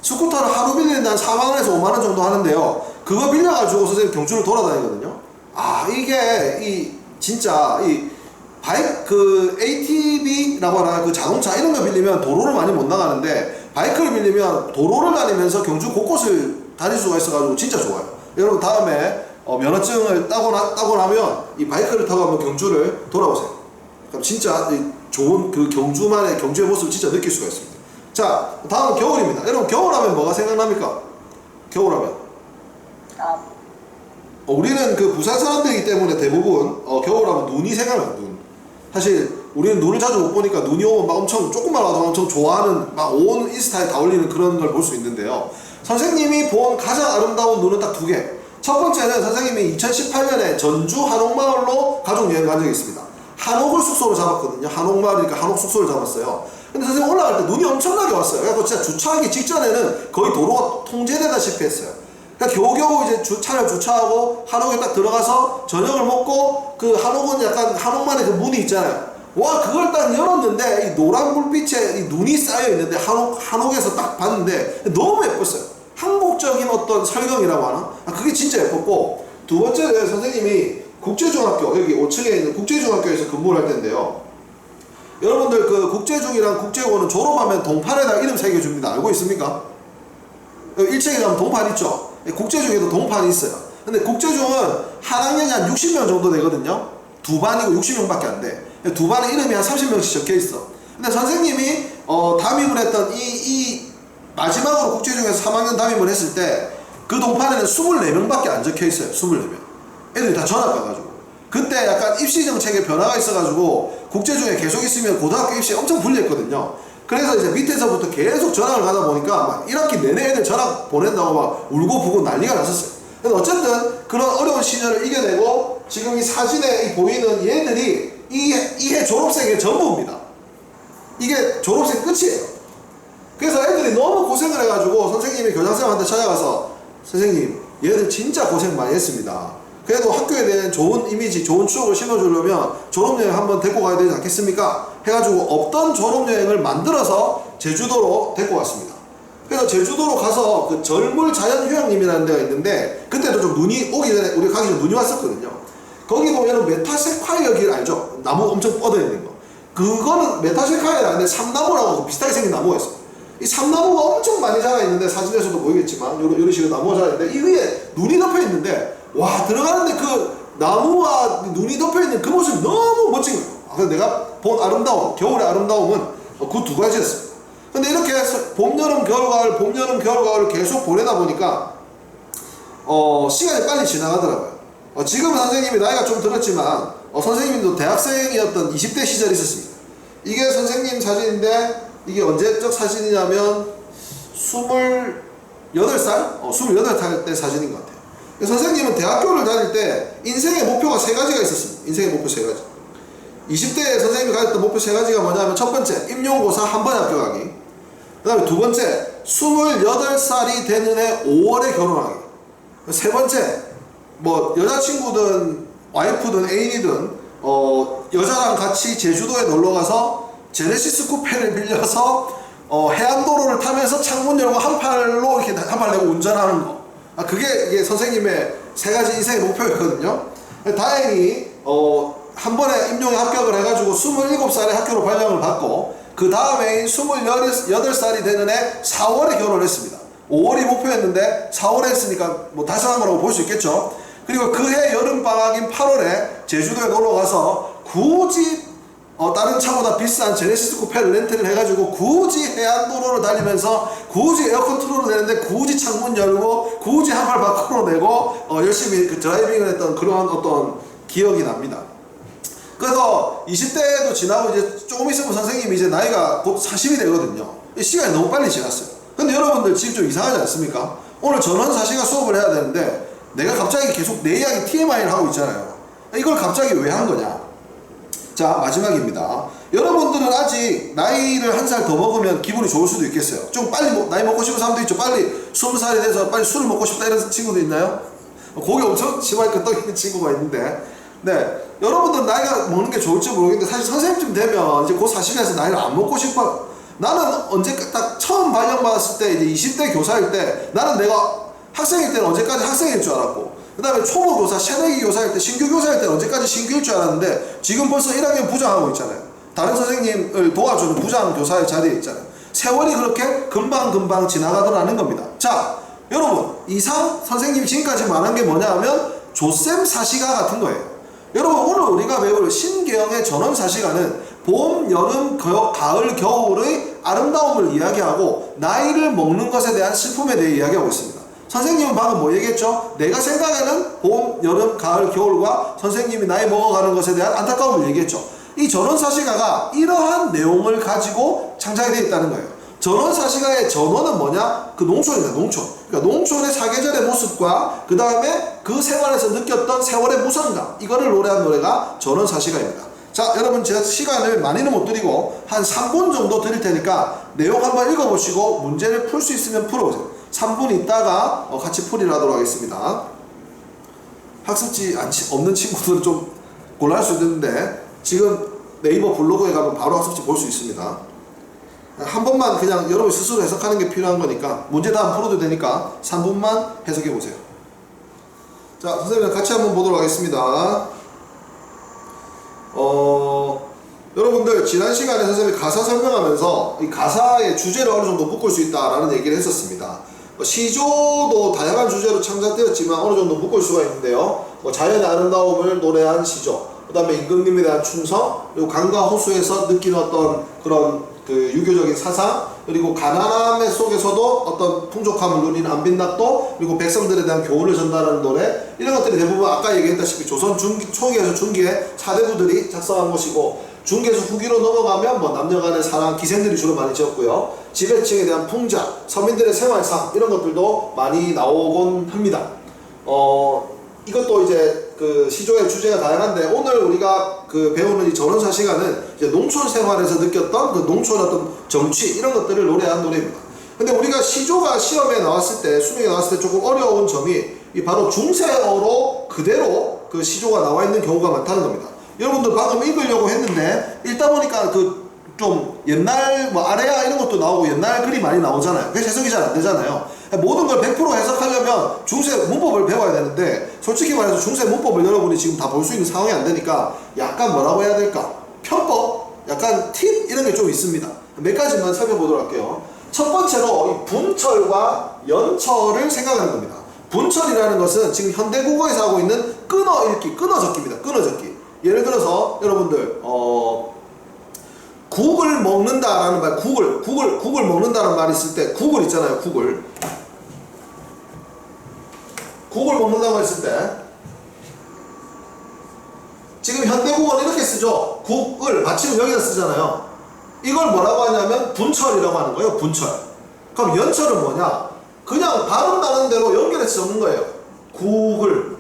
S1: 스쿠터를 하루 빌리는데 한 4만원에서 5만원 정도 하는데요. 그거 빌려가지고 선생님 경주를 돌아다니거든요. 이게 진짜 그 ATV라고 하나 그 자동차 이런 거 빌리면 도로를 많이 못 나가는데 바이크를 빌리면 도로를 다니면서 경주 곳곳을 다닐 수가 있어가지고 진짜 좋아요. 여러분 다음에 면허증을 따고 나면 이 바이크를 타고 한번 경주를 돌아보세요. 그럼 진짜 좋은 그 경주의 모습을 진짜 느낄 수가 있습니다. 자, 다음은 겨울입니다. 여러분 겨울하면 뭐가 생각납니까? 겨울하면 우리는 그 부산 사람들이기 때문에 대부분 겨울하면 눈이 생각나요. 눈. 사실 우리는 눈을 자주 못 보니까 눈이 오면 막 엄청 조금만 와도 엄청 좋아하는 막 온 인스타에 다 올리는 그런 걸 볼 수 있는데요. 선생님이 본 가장 아름다운 눈은 딱 두 개. 첫 번째는 선생님이 2018년에 전주 한옥마을로 가족 여행 간 적이 있습니다. 한옥을 숙소로 잡았거든요. 한옥마을이니까 한옥 숙소를 잡았어요. 근데 선생님 올라갈 때 눈이 엄청나게 왔어요. 그래서 진짜 주차하기 직전에는 거의 도로가 통제되다시피 했어요. 그러니까 겨우겨우 이제 차를 주차하고 한옥에 딱 들어가서 저녁을 먹고 그 한옥은 약간 한옥만의 그 문이 있잖아요. 와, 그걸 딱 열었는데 이 노란 불빛에 이 눈이 쌓여 있는데 한옥에서 딱 봤는데 너무 예뻤어요. 한국적인 어떤 설경이라고 하나? 그게 진짜 예뻤고, 두 번째는 선생님이 국제중학교, 여기 5층에 있는 국제중학교에서 근무를 할 텐데요. 여러분들 그 국제중이랑 국제고는 졸업하면 동판에다 이름 새겨줍니다. 알고 있습니까? 1층에 가면 동판 있죠? 국제중에도 동판이 있어요. 근데 국제중은 한 학년이 한 60명 정도 되거든요. 두 반이고 60명밖에 안 돼. 두 반에 이름이 한 30명씩 적혀 있어. 근데 선생님이 담임을 했던 이 마지막으로 국제중에서 3학년 담임을 했을 때 그 동판에는 24명밖에 안 적혀 있어요. 24명. 애들이 다 전학 가가지고. 그때 약간 입시 정책에 변화가 있어가지고 국제중에 계속 있으면 고등학교 입시에 엄청 불리했거든요. 그래서 이제 밑에서부터 계속 전학을 가다 보니까 막 1학기 내내 애들 전학 보낸다고 막 울고 부고 난리가 났었어요. 근데 어쨌든 그런 어려운 시절을 이겨내고 지금 이 사진에 보이는 얘들이 이해 졸업생의 전부입니다. 이게 졸업생 끝이에요. 그래서 애들이 너무 고생을 해가지고 선생님이 교장선생님한테 찾아가서 선생님, 얘들 진짜 고생 많이 했습니다. 그래도 학교에 대한 좋은 이미지, 좋은 추억을 심어주려면 졸업여행 한번 데리고 가야 되지 않겠습니까? 해가지고 없던 졸업여행을 만들어서 제주도로 데리고 왔습니다. 그래서 제주도로 가서 그 절물 자연휴양림이라는 데가 있는데 그때도 좀 눈이 오기 전에 우리 가기 전에 눈이 왔었거든요. 거기 보면 메타세콰이어 길 알죠? 나무 엄청 뻗어 있는 거. 그거는 메타세콰이어가 아닌데 삼나무라고 비슷하게 생긴 나무가 있어요. 이 삼나무가 엄청 많이 자라 있는데 사진에서도 보이겠지만 이런 식으로 나무가 자라 있는데 이 위에 눈이 덮여 있는데 와, 들어가는데 그 나무와 눈이 덮여 있는 그 모습이 너무 멋진 거예요. 그래서 내가 본 아름다움, 겨울의 아름다움은 그 두 가지였습니다. 근데 이렇게 해서 봄, 여름, 겨울, 가을, 봄, 여름, 겨울, 가을을 계속 보내다 보니까 시간이 빨리 지나가더라고요. 지금은 선생님이 나이가 좀 들었지만 선생님도 대학생이었던 20대 시절이 있었습니다. 이게 선생님 사진인데 이게 언제적 사진이냐면 28살? 28살 때 사진인 것 같아요. 선생님은 대학교를 다닐 때 인생의 목표가 세 가지가 있었습니다. 인생의 목표 세 가지. 20대에 선생님이 가졌던 목표 세 가지가 뭐냐면 첫 번째, 임용고사 한 번에 합격하기. 그 다음에 두 번째, 28살이 되는 해 5월에 결혼하기. 세 번째, 뭐 여자친구든 와이프든 애인이든 여자랑 같이 제주도에 놀러가서 제네시스 쿠페를 빌려서 해안도로를 타면서 창문 열고 한 팔로 이렇게 한 팔 내고 운전하는 거. 그게 이게 선생님의 세 가지 인생의 목표였거든요. 다행히 한 번에 임용에 합격을 해가지고 27살에 학교로 발령을 받고 그 다음에 28살이 되는 해 4월에 결혼을 했습니다. 5월이 목표였는데 4월에 했으니까 뭐 달성한 거라고 볼 수 있겠죠. 그리고 그해 여름방학인 8월에 제주도에 놀러가서 굳이 다른 차보다 비싼 제네시스 쿠페를 렌트를 해가지고 굳이 해안도로를 달리면서 굳이 에어컨 틀어도 되는데 굳이 창문 열고 굳이 한 팔 밖으로 내고 열심히 그 드라이빙을 했던 그런 어떤 기억이 납니다. 그래서 20대도 지나고 이제 조금 있으면 선생님이 이제 나이가 곧 40이 되거든요. 이 시간이 너무 빨리 지났어요. 근데 여러분들 지금 좀 이상하지 않습니까? 오늘 전원 4시간 수업을 해야 되는데 내가 갑자기 계속 내 이야기 TMI를 하고 있잖아요. 이걸 갑자기 왜 한 거냐? 자, 마지막입니다. 여러분들은 아직 나이를 한 살 더 먹으면 기분이 좋을 수도 있겠어요. 좀 빨리 나이 먹고 싶은 사람도 있죠. 빨리 20살이 돼서 빨리 술을 먹고 싶다 이런 친구도 있나요? 거기 엄청 치마에 끄떡 있는 친구가 있는데, 네, 여러분들 나이가 먹는 게 좋을지 모르겠는데 사실 선생님쯤 되면 이제 곧 40에서 나이를 안 먹고 싶어. 나는 언제 딱 처음 발령받았을 때 이제 20대 교사일 때 나는 내가 학생일 때는 언제까지 학생일 줄 알았고, 그 다음에 초보 교사, 새내기 교사일 때, 신규 교사일 때는 언제까지 신규일 줄 알았는데 지금 벌써 1학년 부장하고 있잖아요. 다른 선생님을 도와주는 부장 교사의 자리에 있잖아요. 세월이 그렇게 금방금방 지나가더라는 겁니다. 자, 여러분, 이상 선생님이 지금까지 말한 게 뭐냐 하면 조쌤 사시가 같은 거예요. 여러분, 오늘 우리가 배울 신계영의 전원 사시가는 봄, 여름, 가을, 겨울의 아름다움을 이야기하고 나이를 먹는 것에 대한 슬픔에 대해 이야기하고 있습니다. 선생님은 방금 뭐 얘기했죠? 내가 생각에는 봄, 여름, 가을, 겨울과 선생님이 나이 먹어가는 것에 대한 안타까움을 얘기했죠. 이 전원사시가가 이러한 내용을 가지고 창작이 되어 있다는 거예요. 전원사시가의 전원은 뭐냐? 그 농촌입니다. 농촌. 그러니까 농촌의 사계절의 모습과 그 다음에 그 생활에서 느꼈던 세월의 무상감, 이거를 노래한 노래가 전원사시가입니다. 자, 여러분, 제가 시간을 많이는 못 드리고 한 3분 정도 드릴 테니까 내용 한번 읽어보시고 문제를 풀 수 있으면 풀어보세요. 3분 있다가 같이 풀이를 하도록 하겠습니다. 학습지 없는 친구들은 좀 곤란할 수 있는데 지금 네이버 블로그에 가면 바로 학습지 볼 수 있습니다. 한 번만 그냥 여러분 스스로 해석하는 게 필요한 거니까 문제 다 안 풀어도 되니까 3분만 해석해 보세요. 자, 선생님이랑 같이 한번 보도록 하겠습니다. 여러분들 지난 시간에 선생님이 가사 설명하면서 이 가사의 주제를 어느 정도 묶을 수 있다라는 얘기를 했었습니다. 시조도 다양한 주제로 창작되었지만 어느 정도 묶을 수가 있는데요. 자연의 아름다움을 노래한 시조, 그 다음에 임금님에 대한 충성, 그리고 강과 호수에서 느끼는 어떤 그런 그 유교적인 사상, 그리고 가난함의 속에서도 어떤 풍족함을 누리는 안빈낙도, 그리고 백성들에 대한 교훈을 전달하는 노래, 이런 것들이 대부분 아까 얘기했다시피 조선 초기에서 중기에 사대부들이 작성한 것이고, 중기에서 후기로 넘어가면 뭐 남녀간의 사랑, 기생들이 주로 많이 지었고요. 지배층에 대한 풍자, 서민들의 생활상, 이런 것들도 많이 나오곤 합니다. 이것도 이제 그 시조의 주제가 다양한데 오늘 우리가 그 배우는 이 전원사시가는 이제 농촌 생활에서 느꼈던 그 농촌 어떤 정취, 이런 것들을 노래한 노래입니다. 근데 우리가 시조가 시험에 나왔을 때, 수능에 나왔을 때 조금 어려운 점이 이 바로 중세어로 그대로 그 시조가 나와 있는 경우가 많다는 겁니다. 여러분들 방금 읽으려고 했는데 읽다 보니까 그 좀 옛날 뭐 아래야 이런 것도 나오고 옛날 글이 많이 나오잖아요. 그래서 해석이 잘 안 되잖아요. 모든 걸 100% 해석하려면 중세 문법을 배워야 되는데 솔직히 말해서 중세 문법을 여러분이 지금 다 볼 수 있는 상황이 안 되니까 약간 뭐라고 해야 될까? 편법? 약간 팁? 이런 게 좀 있습니다. 몇 가지만 살펴보도록 할게요. 첫 번째로 이 분철과 연철을 생각하는 겁니다. 분철이라는 것은 지금 현대국어에서 하고 있는 끊어 읽기, 끊어 적기입니다. 끊어 적기. 예를 들어서 여러분들 국을 먹는다라는 말, 국을 먹는다는 말이 있을 때, 국을 있잖아요, 국을 먹는다고 했을 때, 지금 현대국어는 이렇게 쓰죠. 국을, 받침을 여기다 쓰잖아요. 이걸 뭐라고 하냐면 분철이라고 하는 거예요, 분철. 그럼 연철은 뭐냐? 그냥 발음 나는 대로 연결해서 적는 거예요. 국을.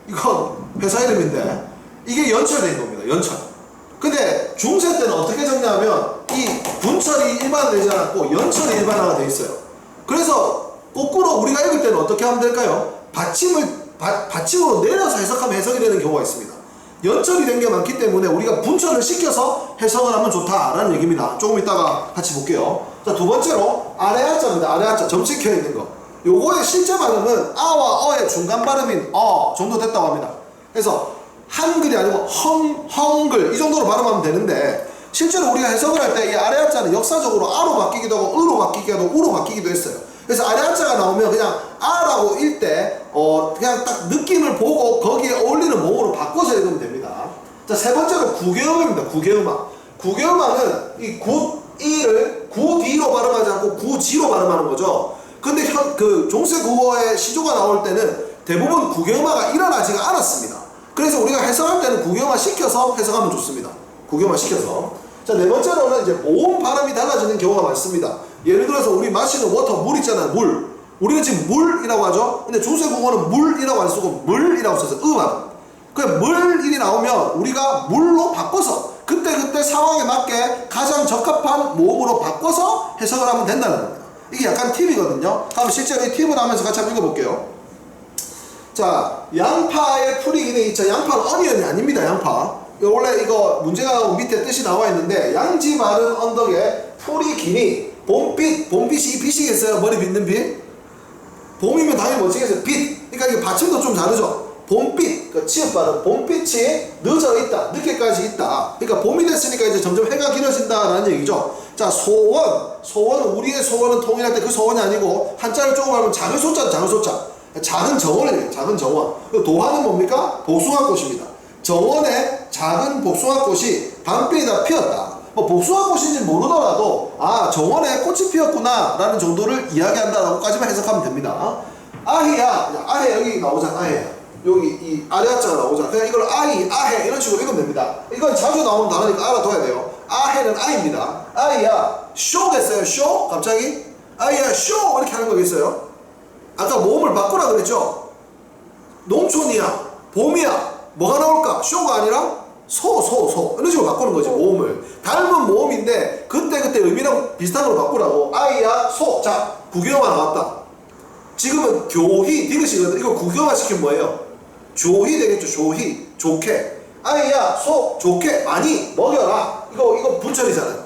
S1: 이건 회사 이름인데, 이게 연철된 겁니다, 연철. 근데 중세 때는 어떻게 적냐면 이 분철이 일반화되지 않았고 연철이 일반화가 되어 있어요. 그래서 거꾸로 우리가 읽을 때는 어떻게 하면 될까요? 받침으로 내려서 해석하면 해석이 되는 경우가 있습니다. 연철이 된 게 많기 때문에 우리가 분철을 시켜서 해석을 하면 좋다라는 얘기입니다. 조금 이따가 같이 볼게요. 자, 두 번째로 아래하자입니다. 아래하자, 점찍혀 있는 거. 요거의 실제 발음은 아와 어의 중간 발음인 정도 됐다고 합니다. 그래서 한글이 아니고 헝글, 이 정도로 발음하면 되는데 실제로 우리가 해석을 할 때 이 아래 한자는 역사적으로 아로 바뀌기도 하고 으로 바뀌기도 하고 우로 바뀌기도 했어요. 그래서 아래 한자가 나오면 그냥 아라고 읽 때 그냥 딱 느낌을 보고 거기에 어울리는 몸으로 바꿔서 읽으면 됩니다. 자, 세 번째로 구개음입니다. 구개음화. 구개음화는 이 굿이를 굿이로 발음하지 않고 굿이로 발음하는 거죠. 근데 그 종세 국어의 시조가 나올 때는 대부분 구개음화가 일어나지가 않았습니다. 그래서 우리가 해석할 때는 구개음화 시켜서 해석하면 좋습니다. 구개음화 시켜서. 자, 네 번째로는 이제 모음 발음이 달라지는 경우가 많습니다. 예를 들어서 우리 마시는 워터, 물 있잖아요. 물. 우리는 지금 물이라고 하죠. 근데 중세 국어는 물이라고 안 쓰고 물이라고 써서 발음. 그 물일이 나오면 우리가 물로 바꿔서 그때 상황에 맞게 가장 적합한 모음으로 바꿔서 해석을 하면 된다는 겁니다. 이게 약간 팁이거든요. 한번 실제로 이 팁을 하면서 같이 한번 읽어볼게요. 자, 양파의 풀이 기능이 있죠. 양파는 어니언이 아닙니다. 양파. 원래 이거 문제가 밑에 뜻이 나와 있는데 양지 마른 언덕에 풀이 기니 봄빛, 봄빛이 빛이겠어요? 머리 빗는 빛? 봄이면 당연히 멋지겠어요. 빛. 그러니까 이게 받침도 좀 다르죠. 봄빛, 그 치읓 발음, 봄빛이 늦어 있다, 늦게까지 있다. 그러니까 봄이 됐으니까 이제 점점 해가 길어진다라는 얘기죠. 자, 소원은 우리의 소원은 통일할 때 그 소원이 아니고 한자를 조금 하면 작은 소자, 작은 소자. 작은 정원이에요. 작은 정원. 도화는 뭡니까? 복숭아꽃입니다. 정원에 작은 복숭아꽃이 밤비에다 피었다. 뭐 복숭아꽃인지 모르더라도 아, 정원에 꽃이 피었구나 라는 정도를 이야기한다라고까지만 해석하면 됩니다. 아해야, 아해 여기 나오잖아. 아해 여기 이 아래 한자가 나오잖아. 그냥 이걸 아이, 아해 이런 식으로 읽으면 됩니다. 이건 자주 나오는 단어니까 알아둬야 돼요. 아해는 아입니다. 아이야 쇼겠어요. 쇼? 갑자기? 아이야 쇼 이렇게 하는 거겠어요? 아까 모음을 바꾸라 그랬죠? 농촌이야, 봄이야, 뭐가 나올까? 쇼가 아니라 소 이런 식으로 바꾸는 거지. 모음을 닮은 모음인데 그때 의미랑 비슷한 걸로 바꾸라고. 아이야 소. 자, 구개어가 나왔다. 지금은 교희 디귿이거든. 이거 구개어화 시키면 뭐예요? 조희 되겠죠. 조희 좋게. 아이야 소 좋게 많이 먹여라. 이거 분철이잖아요.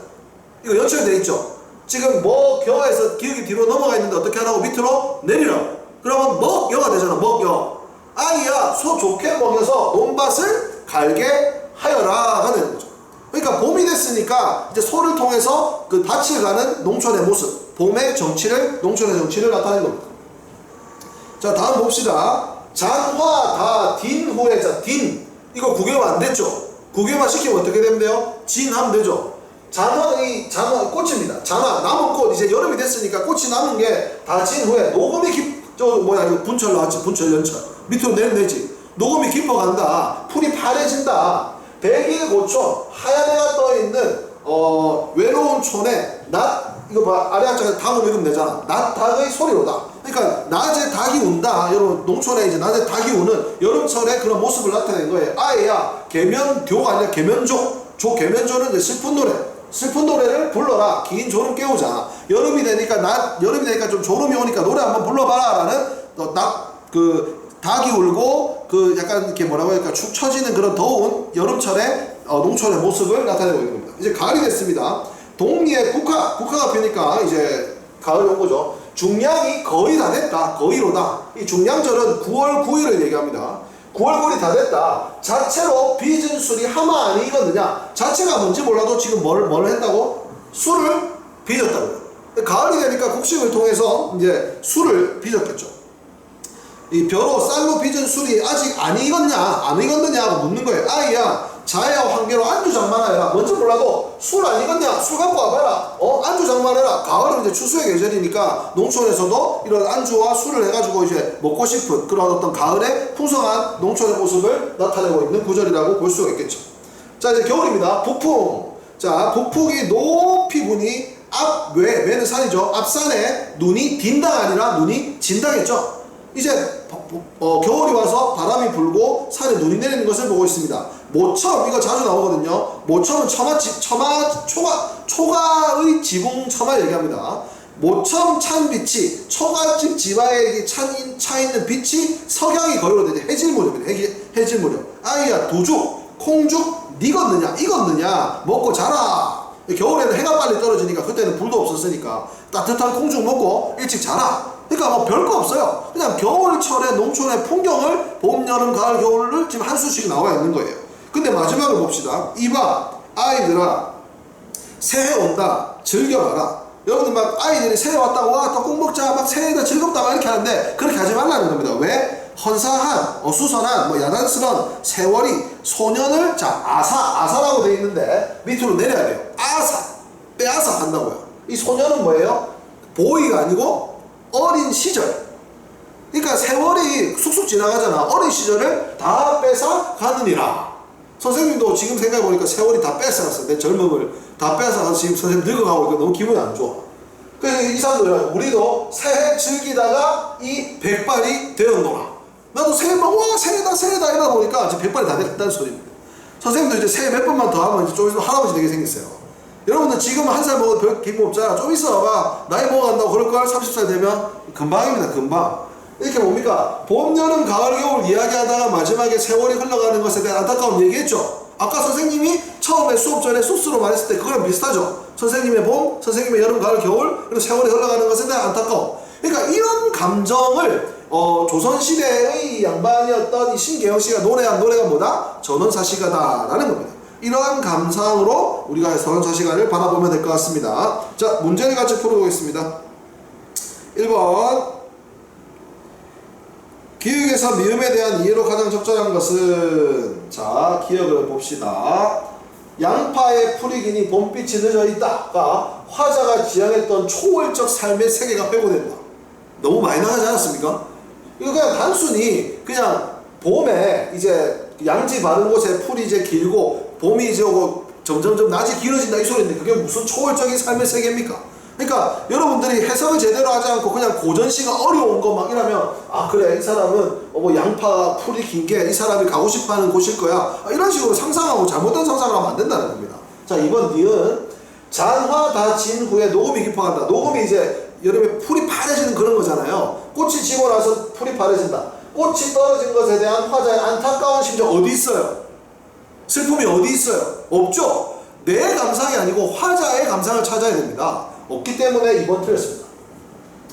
S1: 이거 연철돼 있죠. 지금 먹여에서 기억이 뒤로 넘어가 있는데 어떻게 하라고? 밑으로 내리라고. 그러면 먹여가 되잖아. 먹여. 아이야 소 좋게 먹여서 논밭을 갈게 하여라가 되는 거죠. 그러니까 봄이 됐으니까 이제 소를 통해서 그 밭을 가는 농촌의 모습, 봄의 정치를, 농촌의 정치를 나타낸 겁니다. 자, 다음 봅시다. 잔화 딘 후에 자, 딘 이거 구개화 안 됐죠? 구개화 시키면 어떻게 되면 돼요? 진 하면 되죠. 잔화는 잔화 꽃입니다. 잔화 남은 꽃 이제 여름이 됐으니까 꽃이 남은 게 다 진 후에 녹음이 이거 분철 나왔지. 분철 연철 밑으로 내지. 녹음이 깊어간다. 풀이 파래진다. 백일고촌 하얀 해가 떠있는 외로운 촌에 낮 이거 봐 아래 한자가 닭으로 읽으면 되잖아. 낮 닭의 소리로다. 그러니까 낮에 닭이 운다. 여러분 농촌에 이제 낮에 닭이 우는 여름철에 그런 모습을 나타낸 거예요. 아예야 계면교가 아니라 계면조. 계면조는 이제 슬픈 노래를 불러라. 긴 졸음 깨우자. 여름이 되니까 좀 졸음이 오니까 노래 한번 불러봐라라는 닭이 울고 약간 이렇게 뭐라고 할까 축 처지는 그런 더운 여름철에 농촌의 모습을 나타내고 있는 겁니다. 이제 가을이 됐습니다. 동리에 국화가 피니까 이제 가을이 온 거죠. 중량이 거의 다 됐다. 거의로다. 이 중량절은 9월 9일을 얘기합니다. 9월 9일이 다 됐다. 자체로 빚은 술이 하마 아니겠느냐. 자체가 뭔지 몰라도 지금 뭘 했다고? 술을 빚었다고요. 가을이 되니까 곡식을 통해서 이제 술을 빚었겠죠. 이 벼로 쌀로 빚은 술이 아직 안 익었느냐 하고 묻는 거예요. 아이야 자야 황계로 안주 장만하여라. 뭔지 몰라도 술 안 익었냐? 술 갖고 와봐라. 안주 장만해라. 가을은 이제 추수의 계절이니까 농촌에서도 이런 안주와 술을 해가지고 이제 먹고 싶은 그런 어떤 가을의 풍성한 농촌의 모습을 나타내고 있는 구절이라고 볼 수가 있겠죠. 자, 이제 겨울입니다. 북풍. 자, 북풍이 높이 부니 외는 산이죠. 앞산에 눈이 딘다가 아니라 눈이 진다겠죠. 이제 겨울이 와서 바람이 불고 산에 눈이 내리는 것을 보고 있습니다. 모첨 이거 자주 나오거든요. 모첨은 초가의 지붕 처마 얘기합니다. 모첨 찬 빛이 초가집 지화에 차 있는 빛이 석양이 거리로 되지. 해질무렵입니다. 해질무렵. 아이야 도죽 콩죽 익었느냐 먹고 자라. 겨울에는 해가 빨리 떨어지니까 그때는 불도 없었으니까 따뜻한 콩죽 먹고 일찍 자라. 그러니까 뭐 별거 없어요. 그냥 겨울철의 농촌의 풍경을 봄, 여름, 가을, 겨울을 지금 한 수씩 나와 있는 거예요. 근데 마지막을 봅시다. 이봐 아이들아 새해 온다 즐겨봐라. 여러분들 막 아이들이 새해 왔다고 와 또 꼭 먹자 막 새해다 즐겁다 막 이렇게 하는데 그렇게 하지 말라는 겁니다. 왜? 헌사한, 어수선한, 뭐 야단스런 세월이 소년을 자 아사라고 되어 있는데 밑으로 내려야 돼요. 빼앗아 간다고요. 이 소년은 뭐예요? 보이가 아니고 어린 시절. 그러니까 세월이 쑥쑥 지나가잖아. 어린 시절을 다 뺏어 가느니라. 선생님도 지금 생각해보니까 세월이 다 뺏어갔어. 내 젊음을 다 뺏어가서 지금 선생님 늙어가고 있고 너무 기분이 안 좋아. 그래서 이 사람들, 우리도 새해 즐기다가 이 백발이 되었노라. 나도 새해 막, 와, 새해다 이러다 보니까 이제 백발이 다 됐다는 소리입니다. 선생님도 이제 새해 몇 번만 더 하면 이제 좀 있으면 할아버지 되게 생겼어요. 여러분들 지금 한 살 먹어도 별 기분 없잖아. 좀 있어 봐봐. 나이 먹어간다고 그럴걸? 30살 되면 금방입니다. 금방. 이렇게 뭡니까? 봄, 여름, 가을, 겨울 이야기하다가 마지막에 세월이 흘러가는 것에 대한 안타까움 얘기했죠. 아까 선생님이 처음에 수업 전에 소스로 말했을 때 그거랑 비슷하죠. 선생님의 봄, 선생님의 여름, 가을, 겨울, 그리고 세월이 흘러가는 것에 대한 안타까움. 그러니까 이런 감정을 조선시대의 양반이었던 이 신계영씨가 노래한 노래가 뭐다? 전원사시가다라는 겁니다. 이러한 감상으로 우리가 전원사시가를 바라보면 될 것 같습니다. 자, 문제를 같이 풀어보겠습니다. 1번 기역에서 미음에 대한 이해로 가장 적절한 것은, 자, 기역을 봅시다. 양파의 풀이기니 봄빛이 늦어 있다가 화자가 지향했던 초월적 삶의 세계가 회고된다. 너무 많이 나가지 않았습니까? 이거 그냥 단순히 그냥 봄에 이제 양지 바른 곳에 풀이 이제 길고 봄이 이제 오고 점점점 낮이 길어진다 이 소리인데 그게 무슨 초월적인 삶의 세계입니까? 그러니까 여러분들이 해석을 제대로 하지 않고 그냥 고전시가 어려운 거 막 이러면 아 그래 이 사람은 뭐 양파가 풀이 긴 게 이 사람이 가고 싶어하는 곳일 거야, 이런 식으로 상상하고 잘못된 상상을 하면 안 된다는 겁니다. 자, 이번 니은 잔화 다 진 후에 녹음이 깊어간다. 녹음이 이제 여름에 풀이 파래지는 그런 거잖아요. 꽃이 지고 나서 풀이 파래진다. 꽃이 떨어진 것에 대한 화자의 안타까운 심정 어디 있어요? 슬픔이 어디 있어요? 없죠? 내 감상이 아니고 화자의 감상을 찾아야 됩니다. 없기 때문에 2번 틀렸습니다.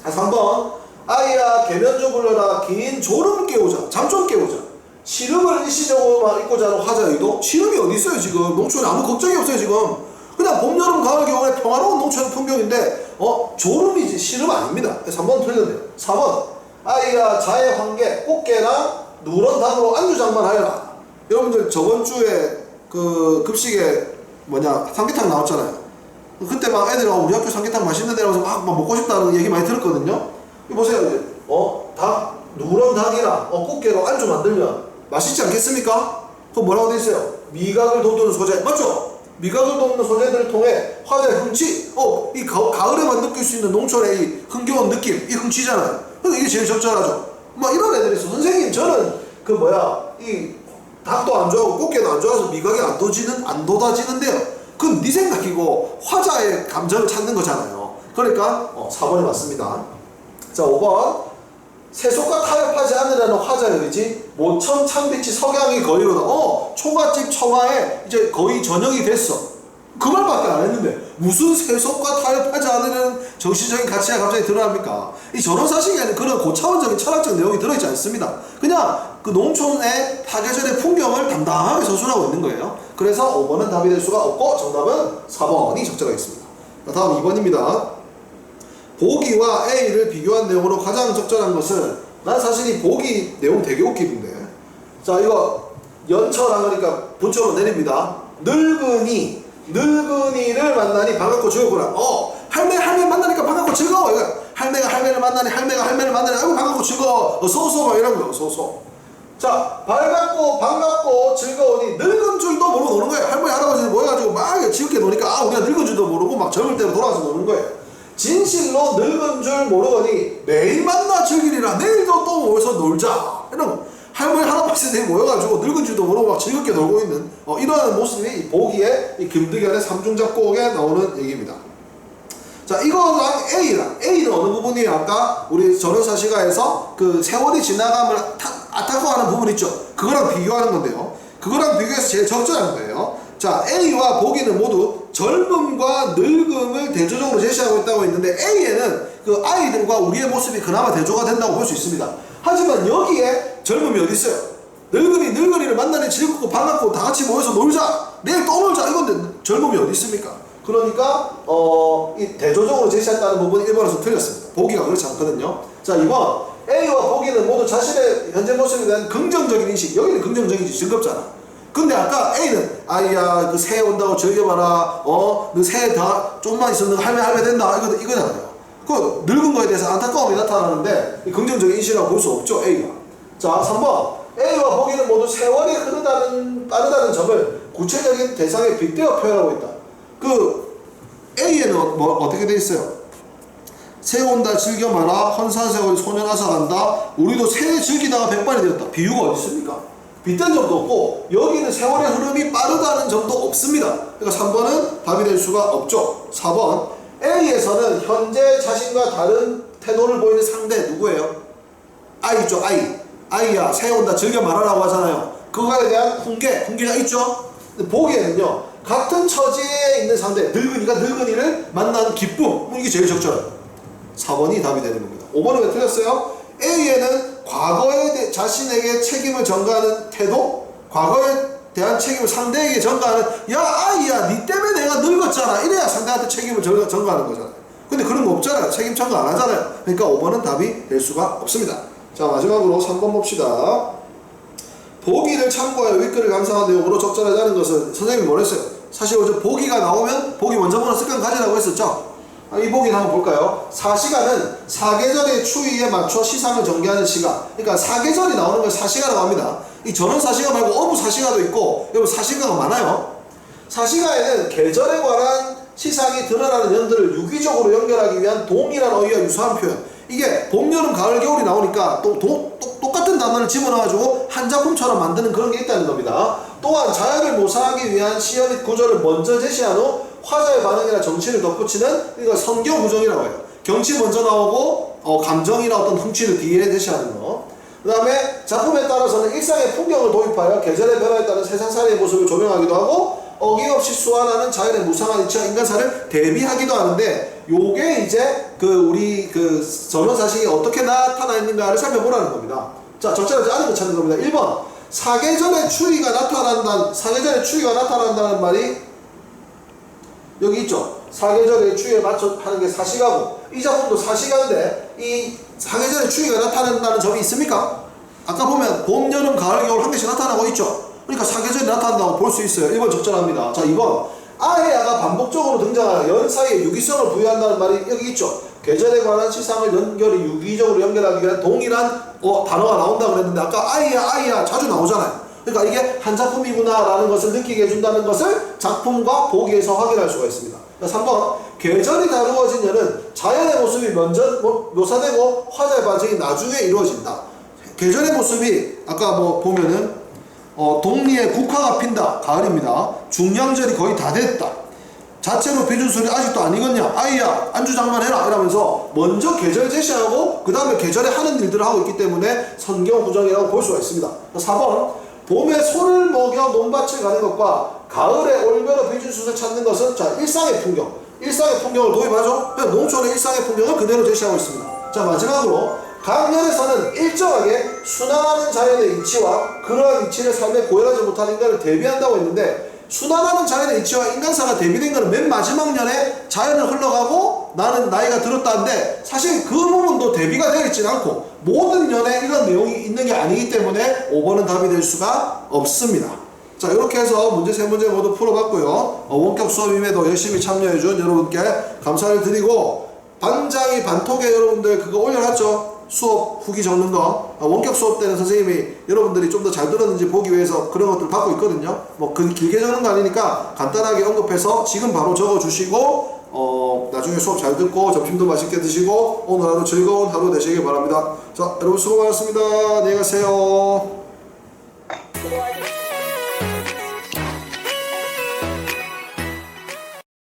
S1: 3번 아이야 계면조 불러라 긴 졸음 깨우자, 잠 좀 깨우자. 시름을 일시적으로만 잊고자 하는 화자의 의도? 시름이 어디 있어요 지금? 농촌에 아무 걱정이 없어요 지금. 그냥 봄, 여름, 가을, 겨울에 평화로운 농촌 풍경인데 졸음이지 시름 아닙니다. 3번 틀렸네요. 4번 아이야 자의 황계 꽃게나 누런 담으로 안주장만하여라. 여러분들 저번 주에 그 급식에 삼계탕 나왔잖아요. 그때 막 애들이 우리 학교 삼계탕 맛있는데 라고 막 먹고 싶다는 얘기 많이 들었거든요. 이거 보세요. 이제 닭 누런 닭이나 꽃게로 안주 만들면 맛있지 않겠습니까? 그럼 뭐라고 돼 있어요? 미각을 돋우는 소재, 맞죠? 미각을 돋우는 소재들을 통해 화자의 흥취, 이 가을에만 느낄 수 있는 농촌의 이 흥겨운 느낌, 이 흥취잖아요. 그러니까 이게 제일 적절하죠. 막 이런 애들이 있어. 선생님 저는 이 닭도 안 좋아하고 꽃게도 안 좋아해서 미각이 안 돋아지는데요. 그건 네 생각이고 화자의 감정을 찾는 거잖아요. 그러니까 4번이 맞습니다. 자, 5번 세속과 타협하지 않으려는 화자의 의지, 모천 참빛이 석양이 거의로다. 초가집 청하에 이제 거의 저녁이 됐어. 그 말밖에 안 했는데 무슨 세속과 타협하지 않으려는 정신적인 가치가 갑자기 드러납니까? 이 전원사시기에는 그런 고차원적인 철학적 내용이 들어있지 않습니다. 그냥 그 농촌의 파괴절의 풍경을 담담하게 서술하고 있는 거예요. 그래서 5번은 답이 될 수가 없고 정답은 4번이 적절하겠습니다. 다음 2번입니다. 보기와 A를 비교한 내용으로 가장 적절한 것은, 난 사실 이 보기 내용 되게 웃기던데. 자, 이거 연처랑 그러니까 붙여서 내립니다. 늙은이를 만나니 반갑고 즐겁구나. 할매 만나니까 반갑고 즐거워. 이거 할매가 할매를 만나니 할매가 할매를 만나니 아이고 반갑고 즐거워. 어서오소 막 이런 거. 어서오소. 자, 반갑고 즐거우니 늙은 줄도 모르고 노는 거예요. 할머니 할아버지들 모여가지고 막 지겹게 노니까 우리가 늙은 줄도 모르고 막 젊을 때로 돌아와서 노는 거예요. 진실로 늙은 줄 모르거니 내일 만나 즐기리라. 내일도 또 모여서 놀자. 이런 거. 할머니 할아버지들이 모여가지고 늙은 줄도 모르고 막 즐겁게 놀고 있는 이러한 모습이 이 보기의 이 금득현의 삼중작곡에 나오는 얘기입니다. 자, 이거랑 A는 어느 부분이에요? 아까 우리 전원사시가에서 그 세월이 지나감을 안타까워하는 부분 있죠? 그거랑 비교하는 건데요. 그거랑 비교해서 제일 적절한 거예요. 자, A와 보기는 모두 젊음과 늙음을 대조적으로 제시하고 있다고 했는데 A에는 그 아이들과 우리의 모습이 그나마 대조가 된다고 볼 수 있습니다. 하지만 여기에 젊음이 어디 있어요? 늙은이를 만나니 즐겁고 반갑고 다 같이 모여서 놀자, 내일 또 놀자 이건데 젊음이 어디 있습니까? 그러니까 이 대조적으로 제시했다는 부분이 1번에서 틀렸습니다. 보기가 그렇지 않거든요. 자, 2번 A와 보기는 모두 자신의 현재 모습에 대한 긍정적인 인식. 여기는 긍정적이지, 즐겁잖아. 근데 아까 A는 아이야 그 새해 온다고 즐겨봐라. 너 새해 다 좀만 있으면 할매 된다. 이거잖아요. 그 늙은 거에 대해서 안타까움이 나타나는데 긍정적인 인식이라고 볼 수 없죠, A가. 자, 3번. A와 보기는 모두 세월이 빠르다는 점을 구체적인 대상에 빗대어 표현하고 있다. 그 A에는 뭐 어떻게 돼 있어요? 새해 온다 즐겨봐라. 헌사세월이 소년 앗아간다. 우리도 새해 즐기다가 백발이 되었다. 비유가 어디 있습니까? 빗댄 점도 없고 여기는 세월의 흐름이 빠르다는 점도 없습니다. 그러니까 3번은 답이 될 수가 없죠. 4번. A에서는 현재 자신과 다른 태도를 보이는 상대 누구예요? I죠, I. I야, 새해 온다 즐겨 말하라고 하잖아요. 그거에 대한 훈계가 있죠? 근데 보기에는요, 같은 처지에 있는 상대, 늙은이가 늙은이를 만나는 기쁨, 이게 제일 적절해요. 4번이 답이 되는 겁니다. 5번은 왜 틀렸어요? A에는 과거에 자신에게 책임을 전가하는 태도, 과거에 대한 책임을 상대에게 전가하는, 야 아이야 니 때문에 내가 늙었잖아, 이래야 상대한테 책임을 전가하는 거잖아요. 근데 그런 거 없잖아요. 책임 전가 안 하잖아요. 그러니까 5번은 답이 될 수가 없습니다. 자, 마지막으로 3번 봅시다. 보기를 참고하여 윗글을 감상한 내용으로 적절하지 않은 것은 선생님이 뭐랬어요? 사실 어제 보기가 나오면 보기 먼저 보는 습관 가지라고 했었죠? 이 보기는 한번 볼까요? 사시간은 사계절의 추위에 맞춰 시상을 전개하는 시간. 그러니까 사계절이 나오는 걸 사시가라고 합니다. 이 전원 사시가 말고 어부 사시가도 있고, 여러분 사시가가 많아요. 사시가에는 계절에 관한 시상이 드러나는 연들을 유기적으로 연결하기 위한 동일한 어휘와 유사한 표현. 이게 봄, 여름, 가을, 겨울이 나오니까 똑같은 단어를 집어넣어가지고 한 작품처럼 만드는 그런 게 있다는 겁니다. 또한 자연을 모사하기 위한 시어 및 구조를 먼저 제시한 후 화자의 반응이나 정치를 덧붙이는, 이거 선경 구정이라고 해요. 경치 먼저 나오고 감정이나 어떤 흥취를 뒤에 제시하는 거. 그 다음에 작품에 따라서는 일상의 풍경을 도입하여 계절의 변화에 따른 세상살이의 모습을 조명하기도 하고, 어김없이 수완하는 자연의 무상한 이치와 인간사를 대비하기도 하는데, 요게 이제 우리 전원사식이 어떻게 나타나 있는가를 살펴보라는 겁니다. 자, 적절하지 않은 거 찾는 겁니다. 1번. 사계절의 추위가 나타난다는 말이 여기 있죠. 사계절의 추위에 맞춰 하는 게 사시가고, 이 작품도 사시가인데 이 사계절의 추위가 나타난다는 점이 있습니까? 아까 보면 봄, 여름, 가을, 겨울 한 개씩 나타나고 있죠. 그러니까 사계절이 나타난다고 볼 수 있어요. 1번 적절합니다. 자, 2번. 아해야가 반복적으로 등장하는 연 사이에 유기성을 부여한다는 말이 여기 있죠. 계절에 관한 시상을 유기적으로 연결하기 위한 동일한 단어가 나온다고 그랬는데, 아까 아이야 자주 나오잖아요. 그러니까 이게 한 작품이구나 라는 것을 느끼게 해준다는 것을 작품과 보기에서 확인할 수가 있습니다. 3번. 계절이 다루어진 연은 자연의 모습이 먼저 묘사되고 화자의 반응이 나중에 이루어진다. 계절의 모습이 아까 보면은 동리에 국화가 핀다. 가을입니다. 중량절이 거의 다 됐다. 자체로 비준술이 아직도 안 익었냐? 아이야 안주 장만해라 이러면서 먼저 계절 제시하고 그 다음에 계절에 하는 일들을 하고 있기 때문에 선경구정이라고 볼 수가 있습니다. 4번. 봄에 소를 먹여 논밭을 가는 것과 가을에 올겨로 비준술을 찾는 것은 일상의 풍경을 도입하죠. 농촌의 일상의 풍경을 그대로 제시하고 있습니다. 자, 마지막으로 강연에서는 일정하게 순환하는 자연의 이치와 그러한 이치를 삶에 고연하지 못한 인간을 대비한다고 했는데, 순환하는 자연의 이치와 인간사가 대비된 것은 맨 마지막 년에 자연을 흘러가고 나는 나이가 들었다는데, 사실 그 부분도 대비가 되어 있지는 않고 모든 년에 이런 내용이 있는 게 아니기 때문에 5번은 답이 될 수가 없습니다. 자, 이렇게 해서 문제 3문제 모두 풀어봤고요. 원격 수업임에도 열심히 참여해준 여러분께 감사를 드리고, 반장이 반톡에 여러분들 그거 올려놨죠? 수업 후기 적는 거. 원격 수업 때는 선생님이 여러분들이 좀 더 잘 들었는지 보기 위해서 그런 것들 받고 있거든요. 길게 적는 거 아니니까 간단하게 언급해서 지금 바로 적어 주시고 나중에 수업 잘 듣고 점심도 맛있게 드시고 오늘 하루 즐거운 하루 되시길 바랍니다. 자, 여러분 수고 많았습니다. 안녕히 가세요.
S2: 수고하셨습니다.